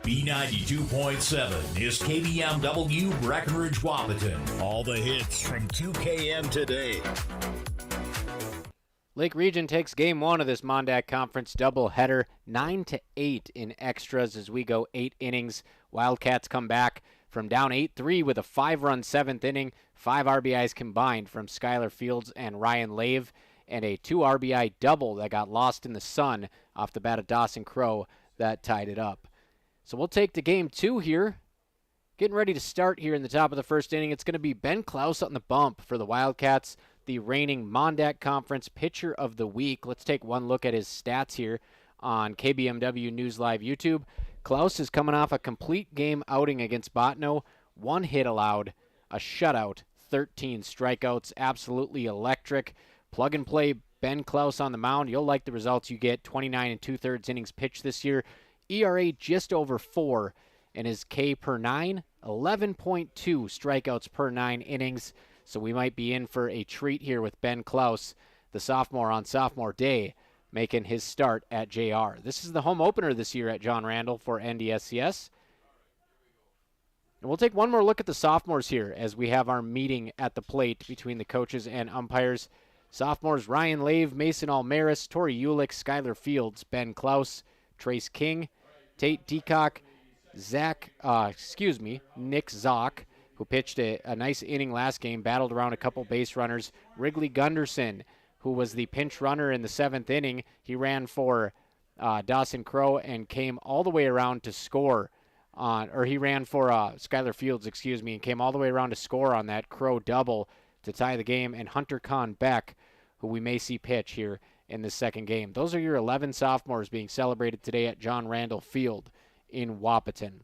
B92.7 is KBMW Breckenridge Wahpeton. All the hits from 2KM today. Lake Region takes game one of this Mon-Dak Conference doubleheader, 9-8 in extras as we go 8 innings. Wildcats come back from down 8-3 with a 5-run 7th inning, 5 RBIs combined from Skylar Fields and Ryan Lave, and a 2 RBI double that got lost in the sun off the bat of Dawson Crow that tied it up. So we'll take to game 2 here. Getting ready to start here in the top of the first inning. It's going to be Ben Klaus on the bump for the Wildcats, the reigning Mon-Dak Conference Pitcher of the Week. Let's take one look at his stats here on KBMW News Live YouTube. Klaus is coming off a complete game outing against Botno. 1 hit allowed, a shutout, 13 strikeouts. Absolutely electric. Plug and play Ben Klaus on the mound. You'll like the results you get. 29 2/3 innings pitched this year. ERA just over 4, and his K per 9, 11.2 strikeouts per 9 innings. So we might be in for a treat here with Ben Klaus, the sophomore on sophomore day, making his start at JR. This is the home opener this year at John Randall for NDSCS. And we'll take one more look at the sophomores here as we have our meeting at the plate between the coaches and umpires. Sophomores Ryan Lave, Mason Almaris, Tori Ulick, Skylar Fields, Ben Klaus, Trace King, Tate Deacock, Nick Zock, who pitched a nice inning last game, battled around a couple base runners. Wrigley Gunderson, who was the pinch runner in the 7th inning. He ran for Dawson Crow and came all the way around to score he ran for Skylar Fields, and came all the way around to score on that Crow double to tie the game. And Hunter Kahn Beck, who we may see pitch here in the second game. Those are your 11 sophomores being celebrated today at John Randall Field in Wahpeton.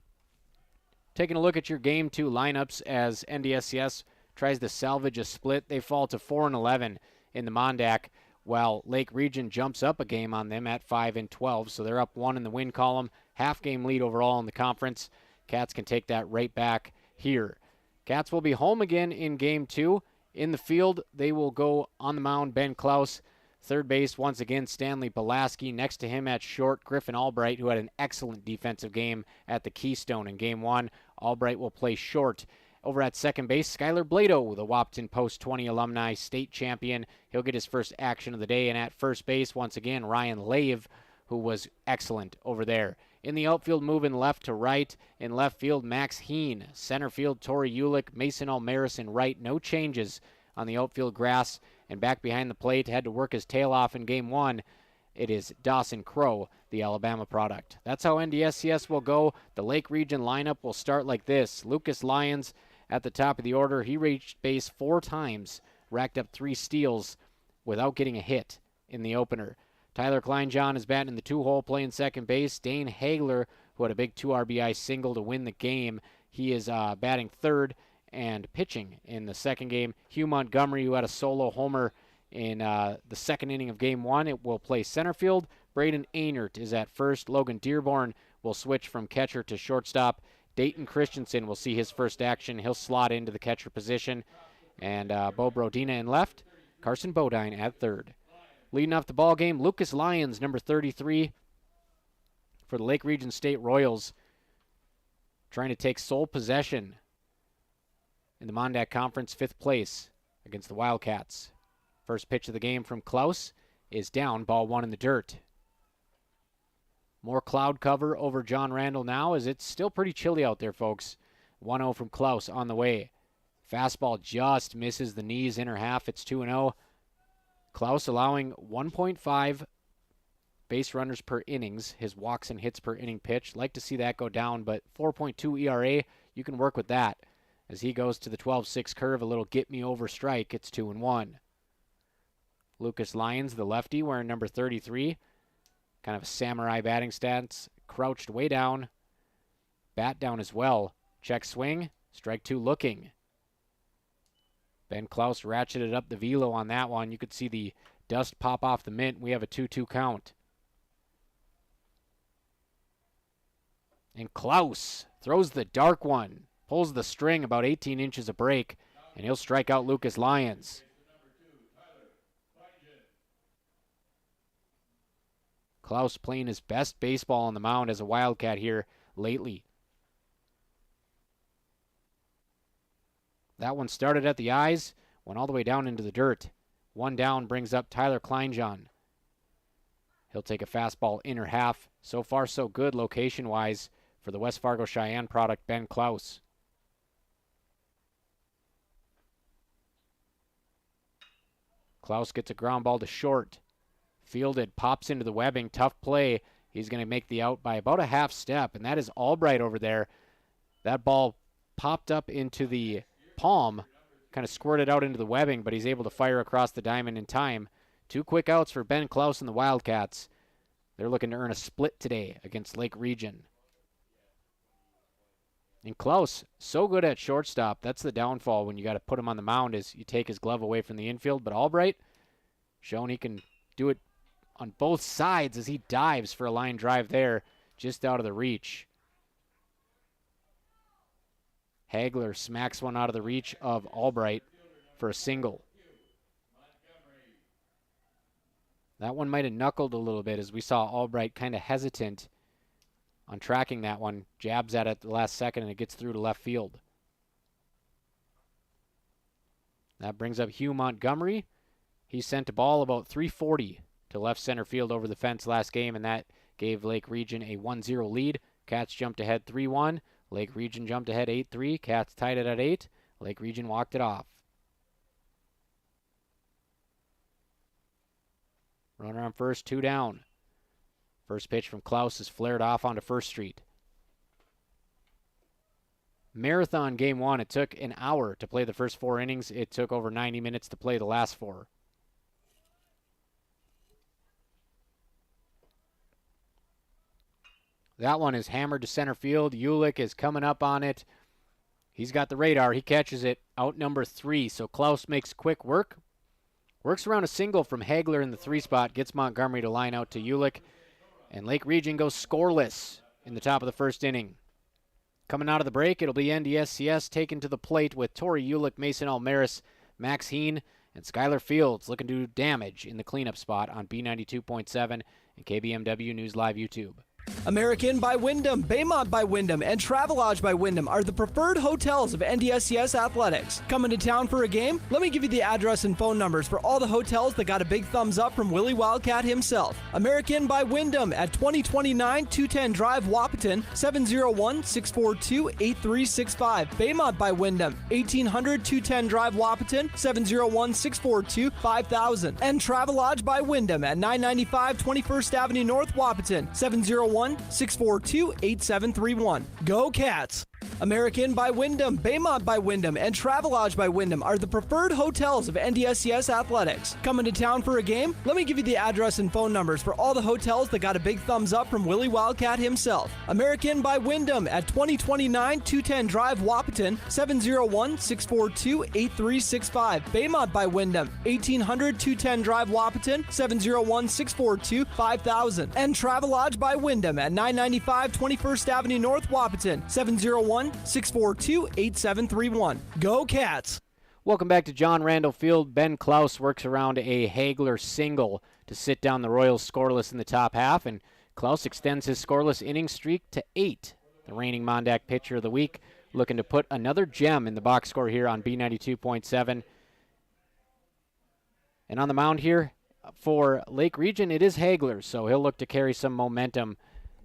Taking a look at your Game 2 lineups as NDSCS tries to salvage a split. They fall to 4-11 in the Mon-Dak, while Lake Region jumps up a game on them at 5-12, so they're up 1 in the win column. Half-game lead overall in the conference. Cats can take that right back here. Cats will be home again in Game 2. In the field, they will go on the mound, Ben Klaus. Third base, once again, Stanley Pulaski. Next to him at short, Griffin Albright, who had an excellent defensive game at the Keystone in Game 1. Albright will play short. Over at second base, Skylar Blado, the Wahpeton Post 20 alumni state champion. He'll get his first action of the day. And at first base, once again, Ryan Lave, who was excellent over there. In the outfield, moving left to right. In left field, Max Heen. Center field, Tori Ulick, Mason Almaris in right. No changes on the outfield grass. And back behind the plate, had to work his tail off in Game 1. It is Dawson Crow, the Alabama product. That's how NDSCS will go. The Lake Region lineup will start like this. Lucas Lyons at the top of the order. He reached base 4 times, racked up 3 steals without getting a hit in the opener. Tyler Kleinjohn is batting in the 2-hole, playing second base. Dane Hagler, who had a big 2 RBI single to win the game, he is batting third and pitching in the second game. Hugh Montgomery, who had a solo homer in the second inning of Game 1, it will play center field. Braden Einert is at first. Logan Dearborn will switch from catcher to shortstop. Dayton Christensen will see his first action. He'll slot into the catcher position. And Bo Brodina in left. Carson Bodine at third. Leading off the ball game, Lucas Lyons, number 33 for the Lake Region State Royals, trying to take sole possession in the Mon-Dak Conference, 5th place against the Wildcats. First pitch of the game from Klaus is down, ball 1 in the dirt. More cloud cover over John Randall now, as it's still pretty chilly out there, folks. 1-0 from Klaus on the way. Fastball just misses the knees, inner half. It's 2-0. Klaus allowing 1.5 base runners per innings, his walks and hits per inning pitch. Like to see that go down, but 4.2 ERA, you can work with that. As he goes to the 12-6 curve, a little get-me-over strike, it's 2-1. Lucas Lyons, the lefty, wearing number 33. Kind of a samurai batting stance. Crouched way down. Bat down as well. Check swing. Strike 2 looking. Ben Klaus ratcheted up the velo on that one. You could see the dust pop off the mitt. We have a 2-2 count. And Klaus throws the dark one. Pulls the string about 18 inches of break. And he'll strike out Lucas Lyons. Klaus playing his best baseball on the mound as a Wildcat here. lately. That one started at the eyes, went all the way down into the dirt. One down brings up Tyler Kleinjohn. He'll take a fastball inner half. So far, so good location-wise for the West Fargo Cheyenne product, Ben Klaus. Klaus gets a ground ball to short. Fielded, pops into the webbing. Tough play. He's going to make the out by about a half step, and that is Albright over there. That ball popped up into the palm, kind of squirted out into the webbing, but he's able to fire across the diamond in time. 2 quick outs for Ben Klaus and the Wildcats. They're looking to earn a split today against Lake Region. And Klaus, so good at shortstop. That's the downfall when you got to put him on the mound, is you take his glove away from the infield. But Albright, showing he can do it on both sides as he dives for a line drive there, just out of the reach. Hagler smacks one out of the reach of Albright for a single. That one might have knuckled a little bit as we saw Albright kind of hesitant on tracking that one. Jabs at it at the last second and it gets through to left field. That brings up Hugh Montgomery. He sent a ball about 340 to left center field over the fence last game, and that gave Lake Region a 1-0 lead. Cats jumped ahead 3-1. Lake Region jumped ahead 8-3. Cats tied it at 8. Lake Region walked it off. Runner on first, 2 down. First pitch from Klaus is flared off onto First Street. Marathon game 1. It took an hour to play the first 4 innings. It took over 90 minutes to play the last 4. That one is hammered to center field. Ulick is coming up on it. He's got the radar. He catches it. Out number 3. So Klaus makes quick work. Works around a single from Hagler in the 3 spot. Gets Montgomery to line out to Ulick. And Lake Region goes scoreless in the top of the first inning. Coming out of the break, it'll be NDSCS taken to the plate with Tori Ulick, Mason Almaris, Max Heen, and Skylar Fields looking to do damage in the cleanup spot on B92.7 and KBMW News Live YouTube. American by Wyndham, Baymont by Wyndham, and Travelodge by Wyndham are the preferred hotels of NDSCS Athletics. Coming to town for a game? Let me give you the address and phone numbers for all the hotels that got a big thumbs up from Willie Wildcat himself. American by Wyndham at 2029 210 Drive, Wahpeton, 701-642-8365. Baymont by Wyndham, 1800 210 Drive, Wahpeton, 701-642-5000. And Travelodge by Wyndham at 995 21st Avenue North, Wahpeton, 701-642-8731. Go Cats! American by Wyndham, Baymont by Wyndham, and Travelodge by Wyndham are the preferred hotels of NDSCS Athletics. Coming to town for a game? Let me give you the address and phone numbers for all the hotels that got a big thumbs up from Willie Wildcat himself. American by Wyndham at 2029 210 Drive, Wahpeton, 701-642-8365. Baymont by Wyndham, 1800 210 Drive, Wahpeton, 701-642-5000. And Travelodge by Wyndham at 995 21st Avenue North, Wahpeton, 701-642-8731. Go Cats! Welcome back to John Randall Field. Ben Klaus works around a Hagler single to sit down the Royals scoreless in the top half, and Klaus extends his scoreless inning streak to 8. The reigning Mon-Dak pitcher of the week looking to put another gem in the box score here on B92.7. And on the mound here for Lake Region, it is Hagler, so he'll look to carry some momentum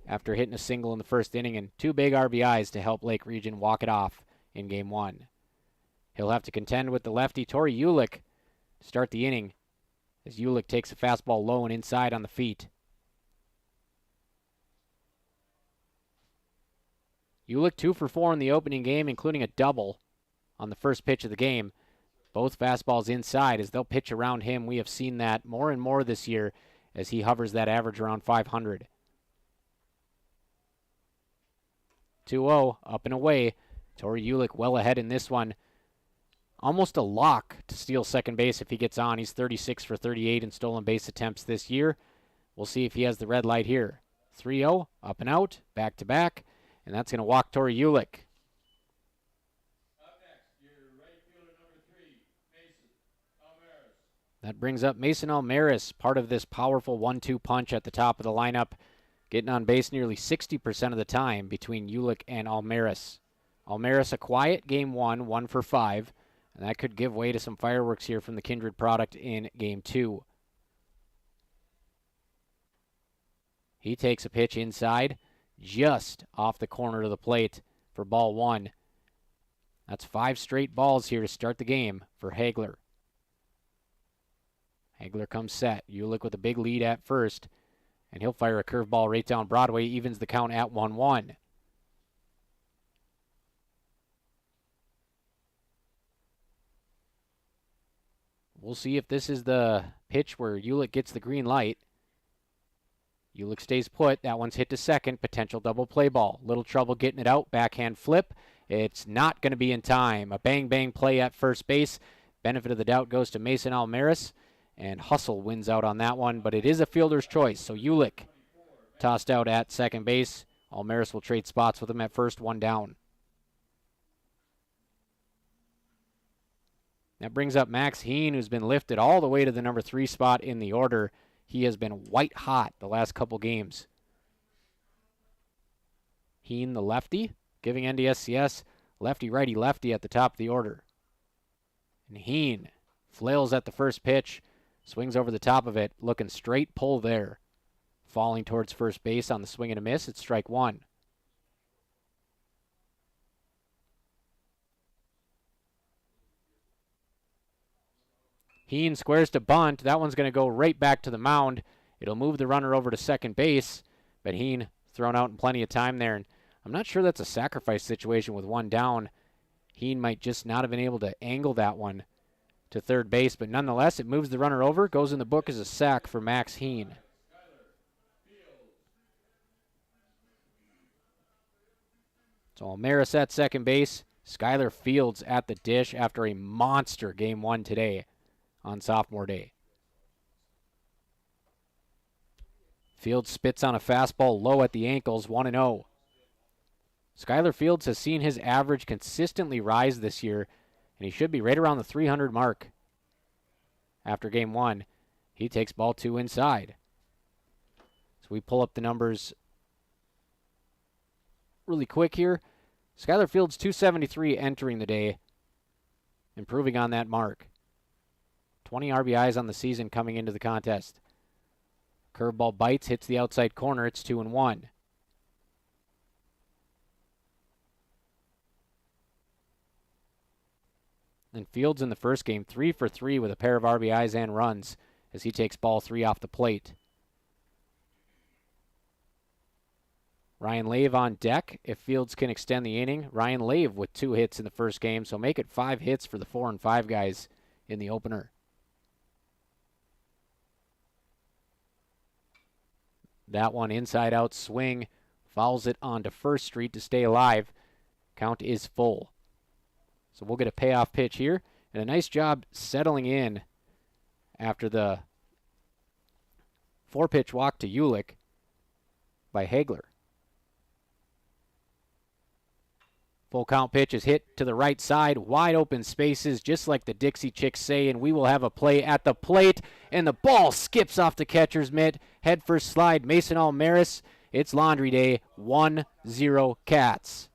after hitting a single in the first inning and 2 big RBIs to help Lake Region walk it off in Game 1. He'll have to contend with the lefty Tori Ulick to start the inning as Ulick takes a fastball low and inside on the feet. Ulick 2 for 4 in the opening game, including a double on the first pitch of the game. Both fastballs inside as they'll pitch around him. We have seen that more and more this year as he hovers that average around 500. 2-0, up and away. Tori Ulick well ahead in this one. Almost a lock to steal second base if he gets on. He's 36 for 38 in stolen base attempts this year. We'll see if he has the red light here. 3-0, up and out, back to back, and that's going to walk Tori Ulick. Up next, your right fielder number 3, Mason Almaris. That brings up Mason Almaris, part of this powerful 1-2 punch at the top of the lineup. getting on base nearly 60% of the time between Ulick and Almaris. Almaris a quiet game 1, 1 for 5, and that could give way to some fireworks here from the Kindred product in game 2. He takes a pitch inside, just off the corner of the plate for ball 1. That's 5 straight balls here to start the game for Hagler. Hagler comes set. Ulick with a big lead at first, and he'll fire a curveball right down Broadway, evens the count at 1-1. We'll see if this is the pitch where Ulick gets the green light. Ulick stays put. That one's hit to second. Potential double play ball. Little trouble getting it out. Backhand flip. It's not going to be in time. A bang-bang play at first base. Benefit of the doubt goes to Mason Almaris, and Hustle wins out on that one, but it is a fielder's choice. So Ulick tossed out at second base. Almaris will trade spots with him at first, 1 down. That brings up Max Heen, who's been lifted all the way to the number 3 spot in the order. He has been white hot the last couple games. Heen, the lefty, giving NDSCS lefty-righty lefty at the top of the order. And Heen flails at the first pitch, swings over the top of it, looking straight pull there. Falling towards first base on the swing and a miss. It's strike 1. Heen squares to bunt. That one's going to go right back to the mound. It'll move the runner over to second base, but Heen thrown out in plenty of time there. And I'm not sure that's a sacrifice situation with 1 down. Heen might just not have been able to angle that one to third base, but nonetheless, it moves the runner over, goes in the book as a sack for Max Heen. So Almaris at second base. Skylar Fields at the dish after a monster game 1 today on sophomore day. Fields spits on a fastball low at the ankles, 1-0. Skylar Fields has seen his average consistently rise this year, and he should be right around the 300 mark. After game 1, he takes ball 2 inside. So we pull up the numbers really quick here. Skylar Fields 273 entering the day, improving on that mark. 20 RBIs on the season coming into the contest. Curveball bites, hits the outside corner. It's 2-1. And Fields in the first game, 3 for 3 with a pair of RBIs and runs as he takes ball 3 off the plate. Ryan Lave on deck. If Fields can extend the inning, Ryan Lave with 2 hits in the first game, so make it 5 hits for the 4 and 5 guys in the opener. That one inside out swing, fouls it onto First Street to stay alive. Count is full. So we'll get a payoff pitch here, and a nice job settling in after the 4-pitch walk to Ulick by Hagler. Full count pitch is hit to the right side, wide open spaces, just like the Dixie Chicks say, and we will have a play at the plate, and the ball skips off the catcher's mitt. Head first slide, Mason Almaris. It's laundry day, 1-0 Cats.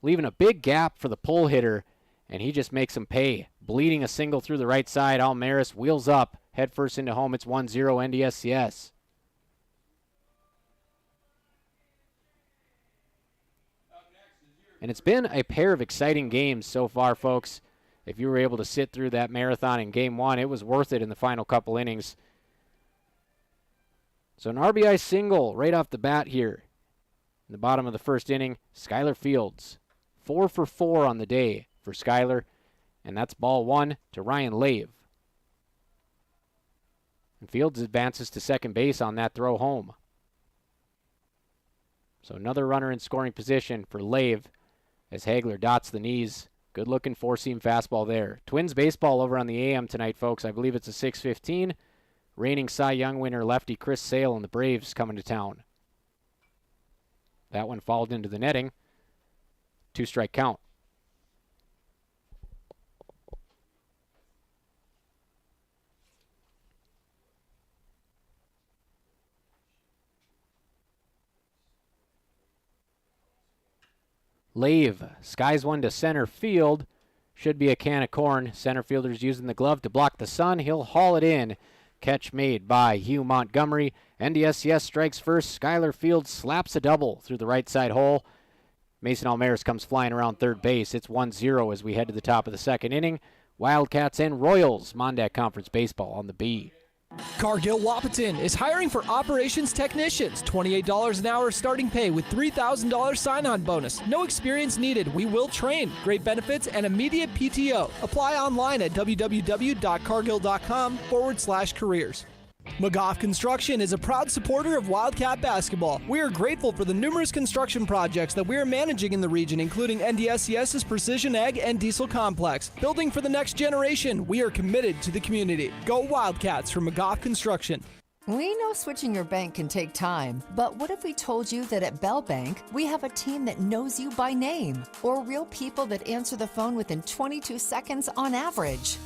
Leaving a big gap for the pull hitter, and he just makes him pay. Bleeding a single through the right side, Almaris wheels up, head first into home. It's 1-0 NDSCS. And it's been a pair of exciting games so far, folks. If you were able to sit through that marathon in game 1, it was worth it in the final couple innings. So an RBI single right off the bat here. In the bottom of the first inning, Skylar Fields. 4 for 4 on the day for Skylar. And that's ball 1 to Ryan Lave. And Fields advances to second base on that throw home. So another runner in scoring position for Lave as Hagler dots the knees. Good looking 4-seam fastball there. Twins baseball over on the AM tonight, folks. I believe it's a 6:15. Reigning Cy Young winner lefty Chris Sale and the Braves coming to town. That one fouled into the netting. 2-strike count. Lave skies one to center field. Should be a can of corn. Center fielder's using the glove to block the sun. He'll haul it in. Catch made by Hugh Montgomery. NDSCS strikes first. Skylar Field slaps a double through the right side hole. Mason Almaris comes flying around third base. It's 1-0 as we head to the top of the second inning. Wildcats and Royals, Mon-Dak Conference Baseball on the B. Cargill Wahpeton is hiring for operations technicians. $28 an hour starting pay with $3,000 sign-on bonus. No experience needed. We will train. Great benefits and immediate PTO. Apply online at www.cargill.com/careers. McGough Construction is a proud supporter of Wildcat basketball. We are grateful for the numerous construction projects that we are managing in the region, including NDSCS's Precision Ag and Diesel Complex. Building for the next generation, we are committed to the community. Go Wildcats from McGough Construction. We know switching your bank can take time, but what if we told you that at Bell Bank, we have a team that knows you by name, or real people that answer the phone within 22 seconds on average?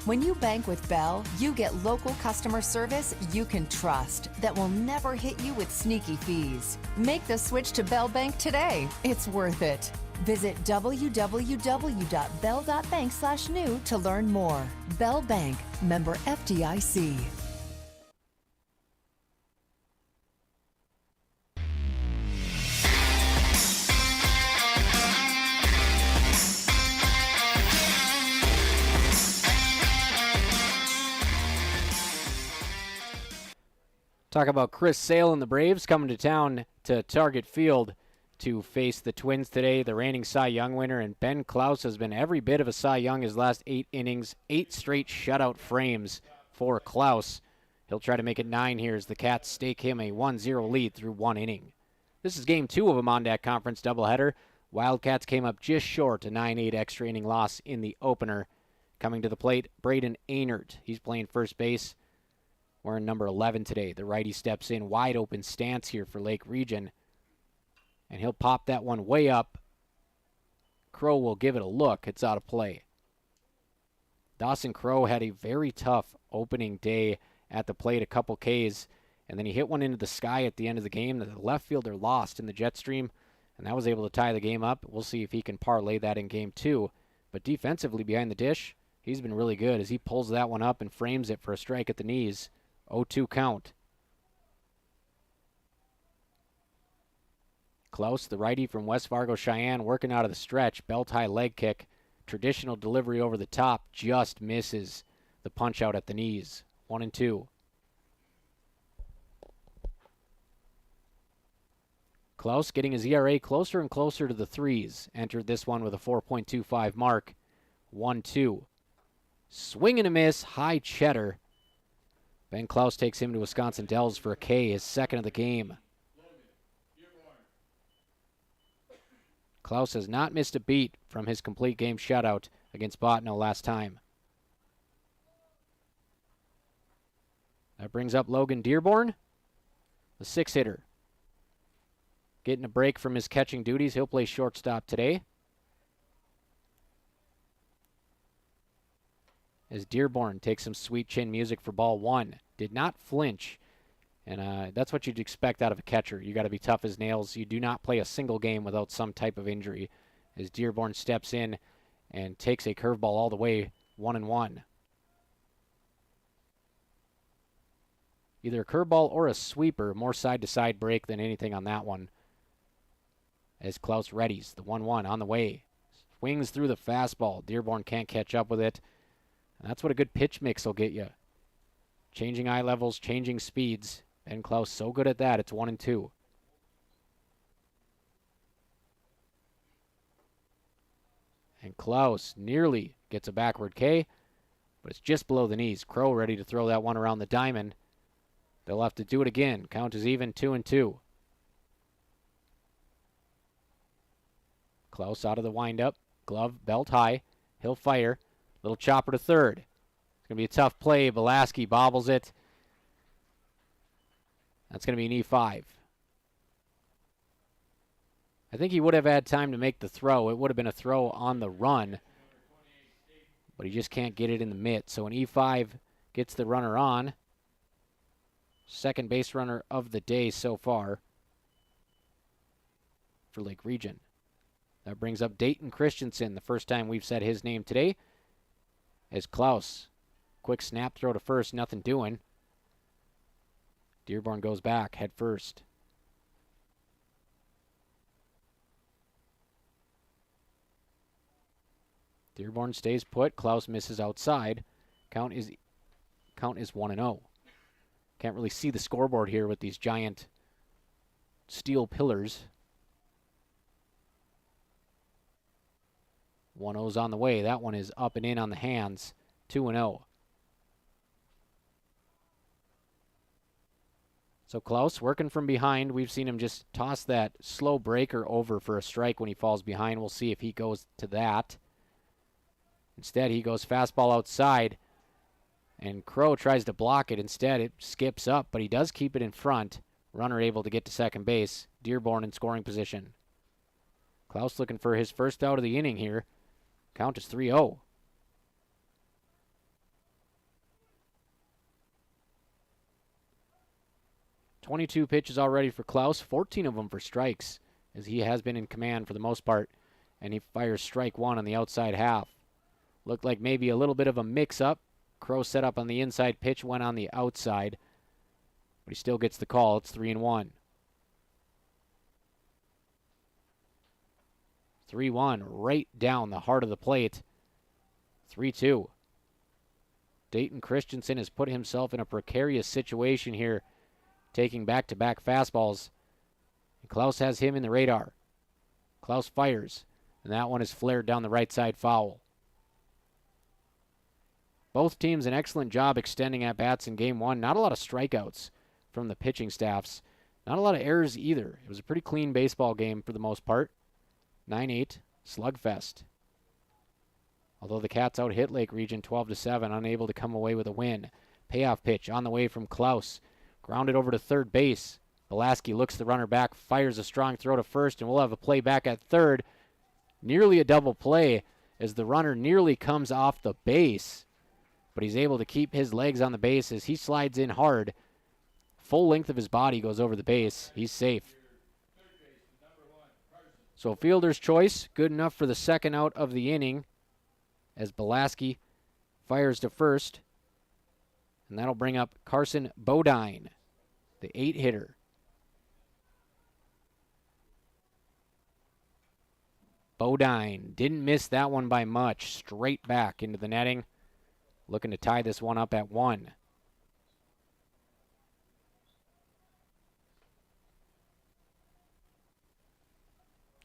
When you bank with Bell, you get local customer service you can trust that will never hit you with sneaky fees. Make the switch to Bell Bank today. It's worth it. Visit www.bell.bank/new to learn more. Bell Bank, member FDIC. Talk about Chris Sale and the Braves coming to town to Target Field to face the Twins today. The reigning Cy Young winner, and Ben Klaus has been every bit of a Cy Young his last 8 innings. 8 straight shutout frames for Klaus. He'll try to make it 9 here as the Cats stake him a 1-0 lead through 1 inning. This is game 2 of a Mon-Dak Conference doubleheader. Wildcats came up just short, a 9-8 extra inning loss in the opener. Coming to the plate, Braden Einert. He's playing first base. Wearing number 11 today. The righty steps in, wide open stance here for Lake Region. And he'll pop that one way up. Crow will give it a look. It's out of play. Dawson Crow had a very tough opening day at the plate, a couple Ks, and then he hit one into the sky at the end of the game that the left fielder lost in the jet stream, and that was able to tie the game up. We'll see if he can parlay that in game 2. But defensively behind the dish, he's been really good as he pulls that one up and frames it for a strike at the knees. 0-2 count. Klaus, the righty from West Fargo Cheyenne, working out of the stretch. Belt-high leg kick. Traditional delivery over the top. Just misses the punch out at the knees. 1-2. Klaus getting his ERA closer and closer to the 3s. Entered this one with a 4.25 mark. 1-2. Swing and a miss. High cheddar. Ben Klaus takes him to Wisconsin Dells for a K, his second of the game. Klaus has not missed a beat from his complete game shutout against Botno last time. That brings up Logan Dearborn, the 6-hitter. Getting a break from his catching duties. He'll play shortstop today. As Dearborn takes some sweet chin music for ball 1. Did not flinch, and that's what you'd expect out of a catcher. You got to be tough as nails. You do not play a single game without some type of injury. As Dearborn steps in and takes a curveball all the way, 1-1. Either a curveball or a sweeper, more side-to-side break than anything on that one. As Klaus readies, the 1-1 on the way. Swings through the fastball. Dearborn can't catch up with it. And that's what a good pitch mix will get you. Changing eye levels, changing speeds. Ben Klaus so good at that. It's 1-2. And Klaus nearly gets a backward K, but it's just below the knees. Crow ready to throw that one around the diamond. They'll have to do it again. Count is even, 2-2. Klaus out of the windup. Glove, belt high. He'll fire. Little chopper to third. It's going to be a tough play. Belaski bobbles it. That's going to be an E5. I think he would have had time to make the throw. It would have been a throw on the run, but he just can't get it in the mitt. So an E5 gets the runner on. Second base runner of the day so far for Lake Region. That brings up Dayton Christensen, the first time we've said his name today, as Klaus. Quick snap throw to first, nothing doing. Dearborn goes back, head first. Dearborn stays put. Klaus misses outside. Count is 1-0. Can't really see the scoreboard here with these giant steel pillars. 1-0's on the way. That one is up and in on the hands. 2-0. So Klaus working from behind. We've seen him just toss that slow breaker over for a strike when he falls behind. We'll see if he goes to that. Instead, he goes fastball outside, and Crow tries to block it. Instead, it skips up, but he does keep it in front. Runner able to get to second base. Dearborn in scoring position. Klaus looking for his first out of the inning here. Count is 3-0. "22 pitches already for Klaus, 14 of them for strikes, as he has been in command for the most part, and he fires strike one on the outside half. Looked like maybe a little bit of a mix-up. Crow set up on the inside pitch, went on the outside, but he still gets the call. It's 3-1. 3-1, right down the heart of the plate. 3-2. Dayton Christensen has put himself in a precarious situation here, taking back-to-back fastballs. And Klaus has him in the radar. Klaus fires, and that one is flared down the right side foul. Both teams an excellent job extending at-bats in Game 1. Not a lot of strikeouts from the pitching staffs. Not a lot of errors either. It was a pretty clean baseball game for the most part. 9-8, slugfest. Although the Cats out-hit Lake Region 12-7, unable to come away with a win. Payoff pitch on the way from Klaus. Grounded over to third base. Belaski looks the runner back, fires a strong throw to first, and we'll have a play back at third. Nearly a double play as the runner nearly comes off the base. But he's able to keep his legs on the base as he slides in hard. Full length of his body goes over the base. He's safe. So fielder's choice, good enough for the second out of the inning as Belaski fires to first. And that'll bring up Carson Bodine, the 8-hitter. Bodine didn't miss that one by much. Straight back into the netting. Looking to tie this one up at 1.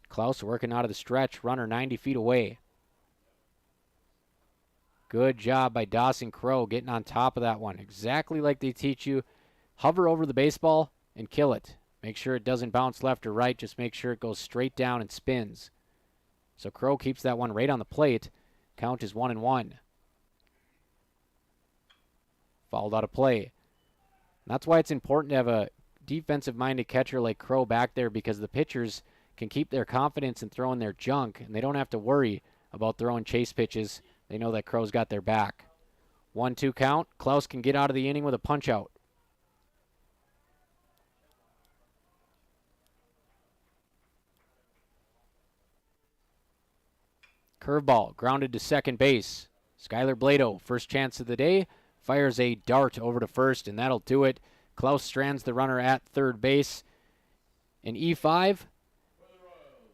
Klaus working out of the stretch. Runner 90 feet away. Good job by Dawson Crow getting on top of that one. Exactly like they teach you. Hover over the baseball and kill it. Make sure it doesn't bounce left or right. Just make sure it goes straight down and spins. So Crow keeps that one right on the plate. Count is 1-1. Fouled out of play. And that's why it's important to have a defensive-minded catcher like Crow back there, because the pitchers can keep their confidence in throwing their junk, and they don't have to worry about throwing chase pitches. They know that Crow's got their back. 1-2 count. Klaus can get out of the inning with a punch-out. Curveball grounded to second base. Skylar Blado, first chance of the day, fires a dart over to first, and that'll do it. Klaus strands the runner at third base. An E5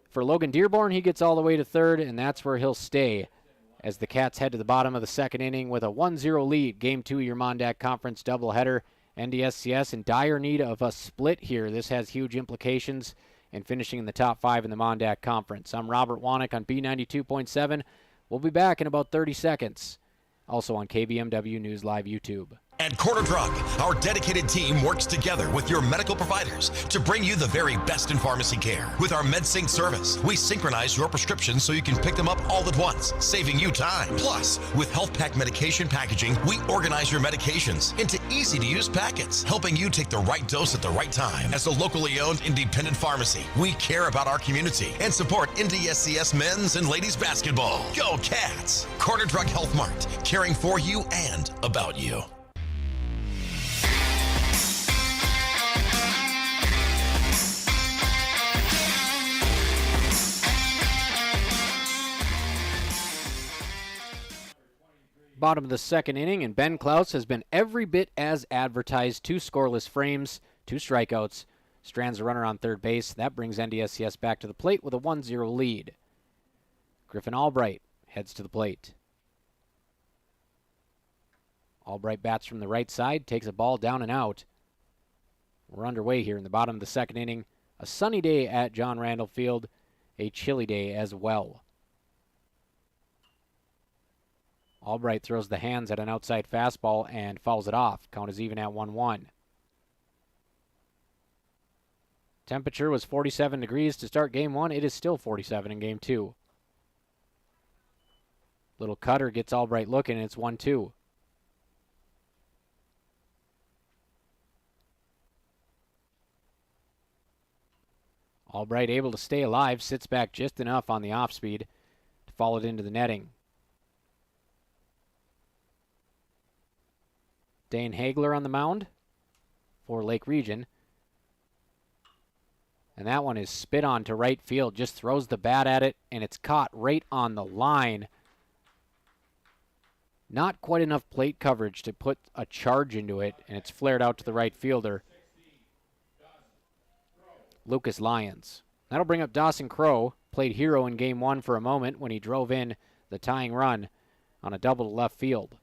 for Logan Dearborn. He gets all the way to third, and that's where he'll stay as the Cats head to the bottom of the second inning with a 1-0 lead. Game 2 of your Mon-Dak Conference doubleheader. NDSCS in dire need of a split here. This has huge implications in finishing in the top 5 in the Mon-Dak Conference. I'm Robert Wanick on B92.7. We'll be back in about 30 seconds. Also on KBMW News Live YouTube. At Corner Drug, our dedicated team works together with your medical providers to bring you the very best in pharmacy care. With our MedSync service, we synchronize your prescriptions so you can pick them up all at once, saving you time. Plus, with Health Pack medication packaging, we organize your medications into easy-to-use packets, helping you take the right dose at the right time. As a locally owned independent pharmacy, we care about our community and support NDSCS men's and ladies basketball. Go Cats! Corner Drug Health Mart, caring for you and about you. bottom of the second inning, and Ben Klaus has been every bit as advertised. 2 scoreless frames, 2 strikeouts, strands a runner on third base. That brings NDSCS back to the plate with a 1-0 lead. Griffin Albright heads to the plate. Albright bats from the right side, takes a ball down and out. We're underway here in the bottom of the second inning. A sunny day at John Randall Field, a chilly day as well. Albright throws the hands at an outside fastball and fouls it off. Count is even at 1-1. Temperature was 47 degrees to start game 1. It is still 47 in game 2. Little cutter gets Albright looking, and it's 1-2. Albright able to stay alive, sits back just enough on the off speed to fall it into the netting. Dane Hagler on the mound for Lake Region. And that one is spit on to right field. Just throws the bat at it, and it's caught right on the line. Not quite enough plate coverage to put a charge into it, and it's flared out to the right fielder, Lucas Lyons. That'll bring up Dawson Crow. Played hero in game 1 for a moment when he drove in the tying run on a double to left field.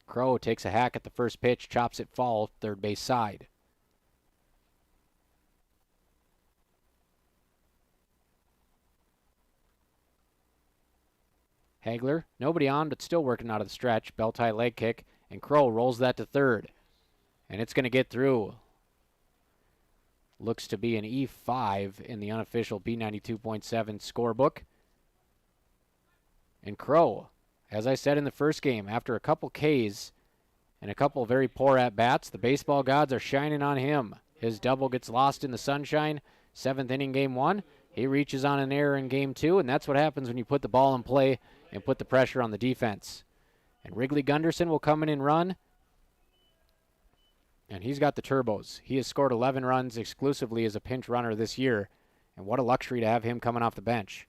Crow takes a hack at the first pitch, chops it foul, third base side. Hagler, nobody on, but still working out of the stretch. Belt high leg kick, and Crow rolls that to third. And it's going to get through. Looks to be an E5 in the unofficial B92.7 scorebook. And Crow, as I said in the first game, after a couple Ks and a couple very poor at-bats, the baseball gods are shining on him. His double gets lost in the sunshine. 7th inning, game 1. He reaches on an error in game 2, and that's what happens when you put the ball in play and put the pressure on the defense. And Wrigley Gunderson will come in and run. And he's got the turbos. He has scored 11 runs exclusively as a pinch runner this year. And what a luxury to have him coming off the bench.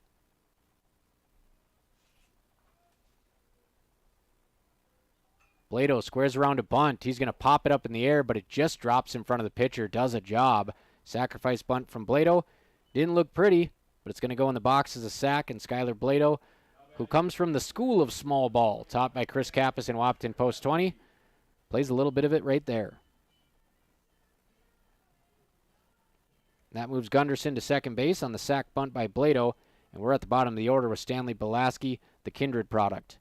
Blado squares around a bunt. He's going to pop it up in the air, but it just drops in front of the pitcher. Does a job. Sacrifice bunt from Blado. Didn't look pretty, but it's going to go in the box as a sack. And Skylar Blado, who comes from the school of small ball, taught by Chris Kappas in Wahpeton Post 20, plays a little bit of it right there. That moves Gunderson to second base on the sack bunt by Blado, and we're at the bottom of the order with Stanley Belaski, the Kindred product.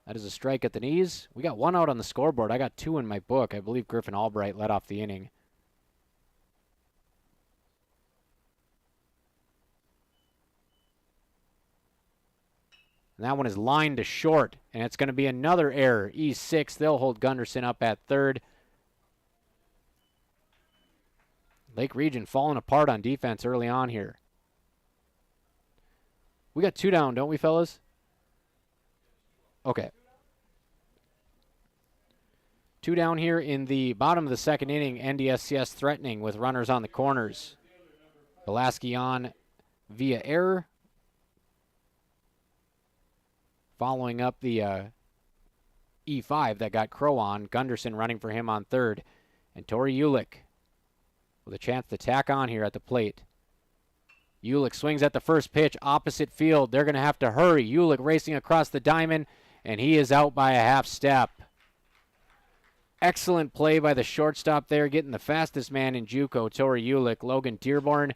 That is a strike at the knees. We got 1 out on the scoreboard. I got 2 in my book. I believe Griffin Albright led off the inning. And that one is lined to short, and it's going to be another error. E6, they'll hold Gunderson up at third. Lake Region falling apart on defense early on here. We got 2 down, don't we, fellas? Okay. 2 down here in the bottom of the second inning. NDSCS threatening with runners on the corners. Belaski on via error. Following up the E5 that got Crow on. Gunderson running for him on third. And Tori Ulick with a chance to tack on here at the plate. Ulick swings at the first pitch, opposite field. They're going to have to hurry. Ulick racing across the diamond, and he is out by a half step. Excellent play by the shortstop there, getting the fastest man in JUCO, Tori Ulick. Logan Dearborn,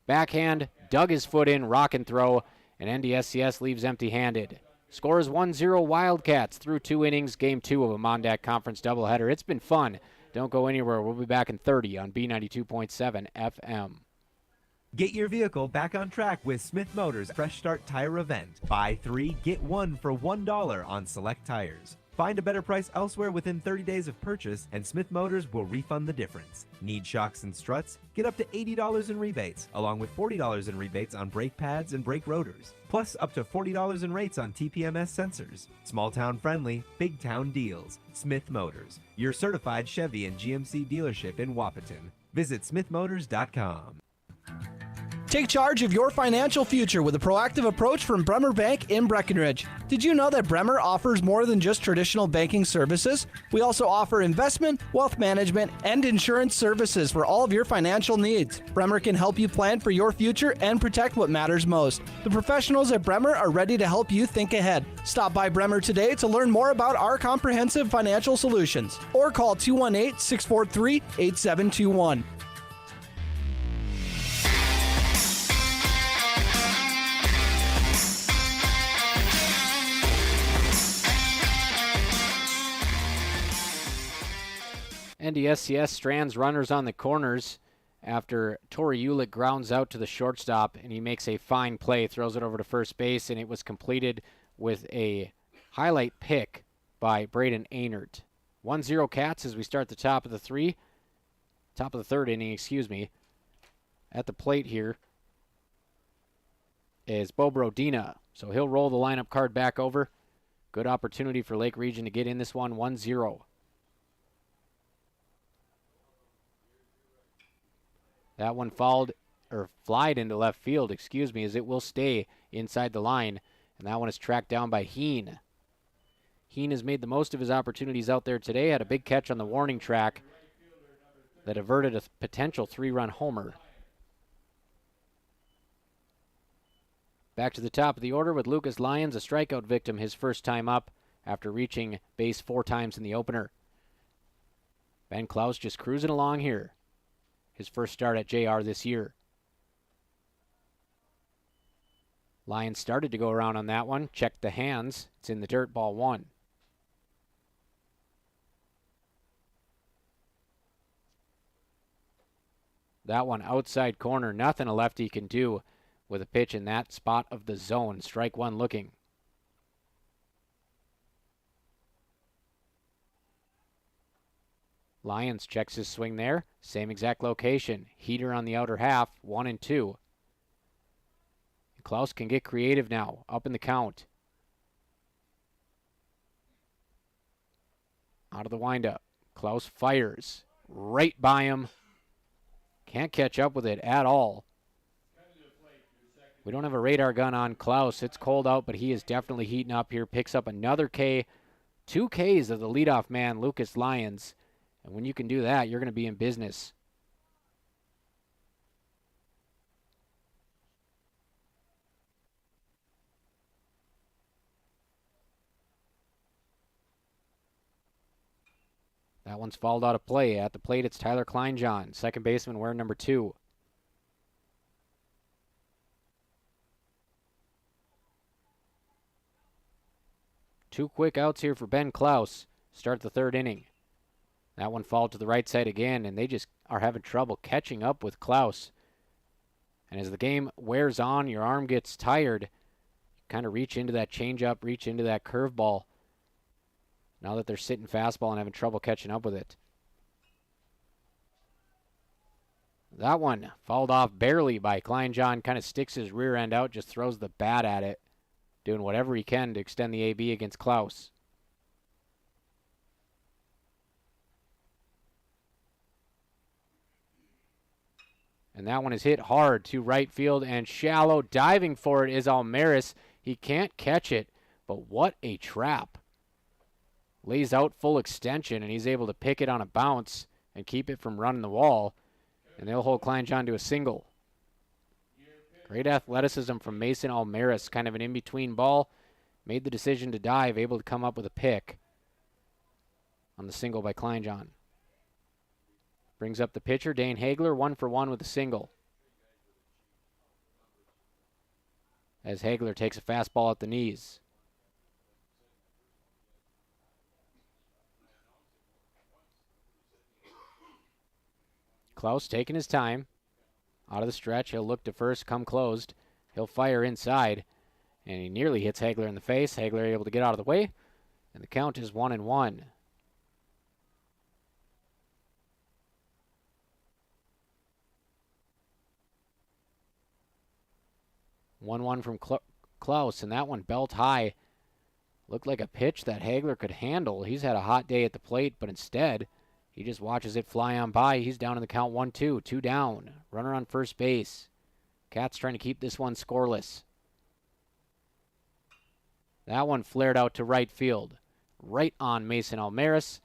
backhand, dug his foot in, rock and throw, and NDSCS leaves empty-handed. Score is 1-0 Wildcats through 2 innings, game 2 of a Mon-Dak Conference doubleheader. It's been fun. Don't go anywhere. We'll be back in 30 on B92.7 FM. Get your vehicle back on track with Smith Motors Fresh Start Tire Event. Buy 3, get 1 for $1 on select tires. Find a better price elsewhere within 30 days of purchase, and Smith Motors will refund the difference. Need shocks and struts? Get up to $80 in rebates, along with $40 in rebates on brake pads and brake rotors. Plus, up to $40 in rates on TPMS sensors. Small town friendly, big town deals. Smith Motors, your certified Chevy and GMC dealership in Wahpeton. Visit smithmotors.com. Take charge of your financial future with a proactive approach from Bremer Bank in Breckenridge. Did you know that Bremer offers more than just traditional banking services? We also offer investment, wealth management, and insurance services for all of your financial needs. Bremer can help you plan for your future and protect what matters most. The professionals at Bremer are ready to help you think ahead. Stop by Bremer today to learn more about our comprehensive financial solutions, or call 218-643-8721. NDSCS strands runners on the corners after Torrey Hewlett grounds out to the shortstop, and he makes a fine play, throws it over to first base, and it was completed with a highlight pick by Braden Einert. 1-0 Cats as we start the top of the third inning, At the plate here is Bo Brodina, so he'll roll the lineup card back over. Good opportunity for Lake Region to get in this one, 1-0. That one flied into left field, as it will stay inside the line. And that one is tracked down by Heen. Heen has made the most of his opportunities out there today. Had a big catch on the warning track that averted a potential 3-run homer. Back to the top of the order with Lucas Lyons, a strikeout victim his first time up after reaching base 4 times in the opener. Ben Klaus just cruising along here. His first start at JR this year. Lyons started to go around on that one. Checked the hands. It's in the dirt, ball 1. That one outside corner. Nothing a lefty can do with a pitch in that spot of the zone. Strike 1 looking. Lyons checks his swing there. Same exact location. Heater on the outer half, 1-2. Klaus can get creative now, up in the count. Out of the windup. Klaus fires. Right by him. Can't catch up with it at all. We don't have a radar gun on Klaus. It's cold out, but he is definitely heating up here. Picks up another K. 2 Ks of the leadoff man, Lucas Lyons. And when you can do that, you're going to be in business. That one's fouled out of play. At the plate, it's Tyler Kleinjohn, second baseman wearing number 2. Two quick outs here for Ben Klaus. Start the third inning. That one fouled to the right side again, and they just are having trouble catching up with Klaus. And as the game wears on, your arm gets tired. You kind of reach into that changeup, reach into that curveball. Now that they're sitting fastball and having trouble catching up with it. That one fouled off barely by Kleinjohn. Kind of sticks his rear end out, just throws the bat at it. Doing whatever he can to extend the AB against Klaus. And that one is hit hard to right field and shallow. Diving for it is Almaris. He can't catch it, but what a trap. Lays out full extension, and he's able to pick it on a bounce and keep it from running the wall. And they'll hold Kleinjohn to a single. Great athleticism from Mason Almaris. Kind of an in-between ball. Made the decision to dive, able to come up with a pick on the single by Kleinjohn. Brings up the pitcher, Dane Hagler, 1 for 1 with a single. As Hagler takes a fastball at the knees. Klaus taking his time. Out of the stretch, he'll look to first, come closed. He'll fire inside, and he nearly hits Hagler in the face. Hagler able to get out of the way, And the count is 1-1. One from Klaus, and that one belt high. Looked like a pitch that Hagler could handle. He's had a hot day at the plate, but instead, he just watches it fly on by. He's down in the count 1-2. 2 down. Runner on first base. Cats trying to keep this one scoreless. That one flared out to right field. Right on Mason Almaris.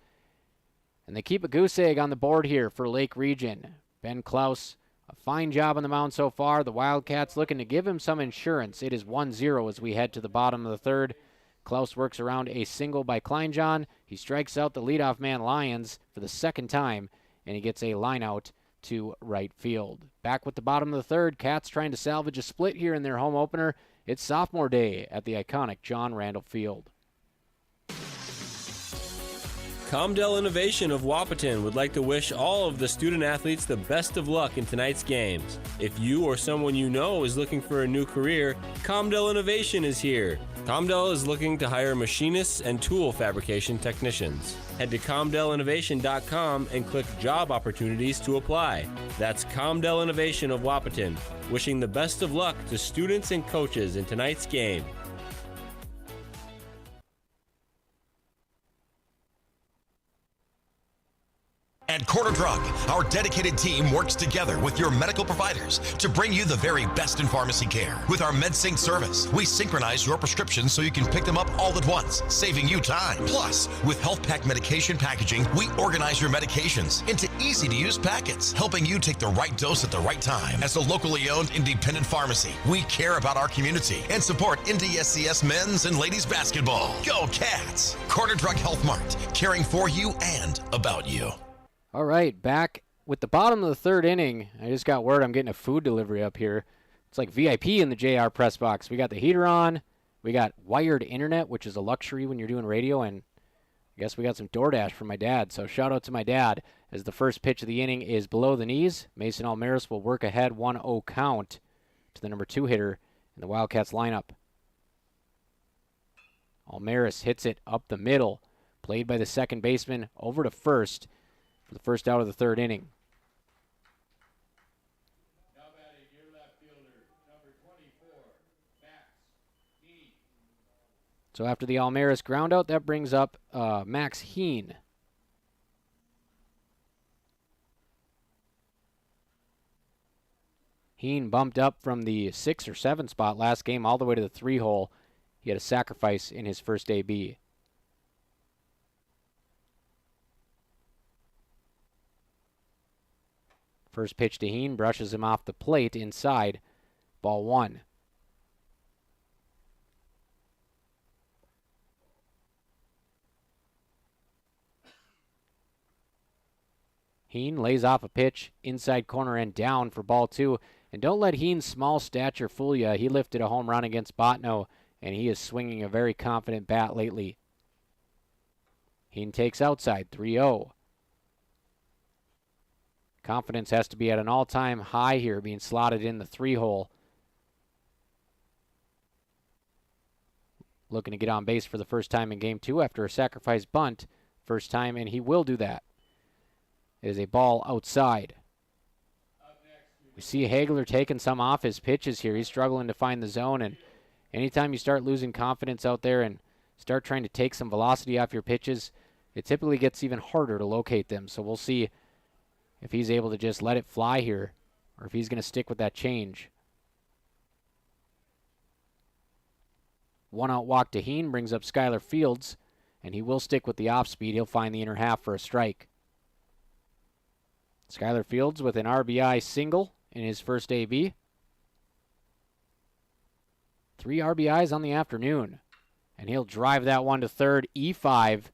And they keep a goose egg on the board here for Lake Region. Ben Klaus, a fine job on the mound so far. The Wildcats looking to give him some insurance. It is 1-0 as we head to the bottom of the third. Klaus works around a single by Kleinjohn. He strikes out the leadoff man Lyons for the second time, and he gets a line out to right field. Back with the bottom of the third. Cats trying to salvage a split here in their home opener. It's sophomore day at the iconic John Randall Field. Comdell Innovation of Wahpeton would like to wish all of the student athletes the best of luck in tonight's games. If you or someone you know is looking for a new career, Comdell Innovation is here. Comdell is looking to hire machinists and tool fabrication technicians. Head to comdellinnovation.com and click Job Opportunities to apply. That's Comdell Innovation of Wahpeton, wishing the best of luck to students and coaches in tonight's game. At Corner Drug, our dedicated team works together with your medical providers to bring you the very best in pharmacy care. With our MedSync service, we synchronize your prescriptions so you can pick them up all at once, saving you time. Plus, with Health Pack medication packaging, we organize your medications into easy-to-use packets, helping you take the right dose at the right time. As a locally owned independent pharmacy, we care about our community and support NDSCS men's and ladies basketball. Go Cats! Corner Drug Health Mart, caring for you and about you. All right, back with the bottom of the third inning. I just got word I'm getting a food delivery up here. It's like VIP in the JR press box. We got the heater on. We got wired internet, which is a luxury when you're doing radio. And I guess we got some DoorDash from my dad. So shout out to my dad as the first pitch of the inning is below the knees. Mason Almaris will work ahead 1-0 count to the number 2 hitter in the Wildcats lineup. Almaris hits it up the middle. Played by the second baseman over to first. For the first out of the third inning. Now batting your left fielder, number 24, Max Heen. So after the Almaris ground out, that brings up Max Heen. Heen bumped up from the 6 or 7 spot last game all the way to the 3 hole. He had a sacrifice in his first AB. First pitch to Heen, brushes him off the plate inside. Ball 1. Heen lays off a pitch, inside corner and down for ball 2. And don't let Heen's small stature fool you. He lifted a home run against Botno, and he is swinging a very confident bat lately. Heen takes outside, 3-0. Confidence has to be at an all-time high here, being slotted in the 3 hole. Looking to get on base for the first time in Game 2 after a sacrifice bunt. First time, and he will do that. It is a ball outside. We see Hagler taking some off his pitches here. He's struggling to find the zone, and anytime you start losing confidence out there and start trying to take some velocity off your pitches, it typically gets even harder to locate them. So we'll see if he's able to just let it fly here, or if he's going to stick with that change. 1 out walk to Heen brings up Skylar Fields, and he will stick with the off speed. He'll find the inner half for a strike. Skylar Fields with an RBI single in his first AB. 3 RBIs on the afternoon, and he'll drive that one to third, E5,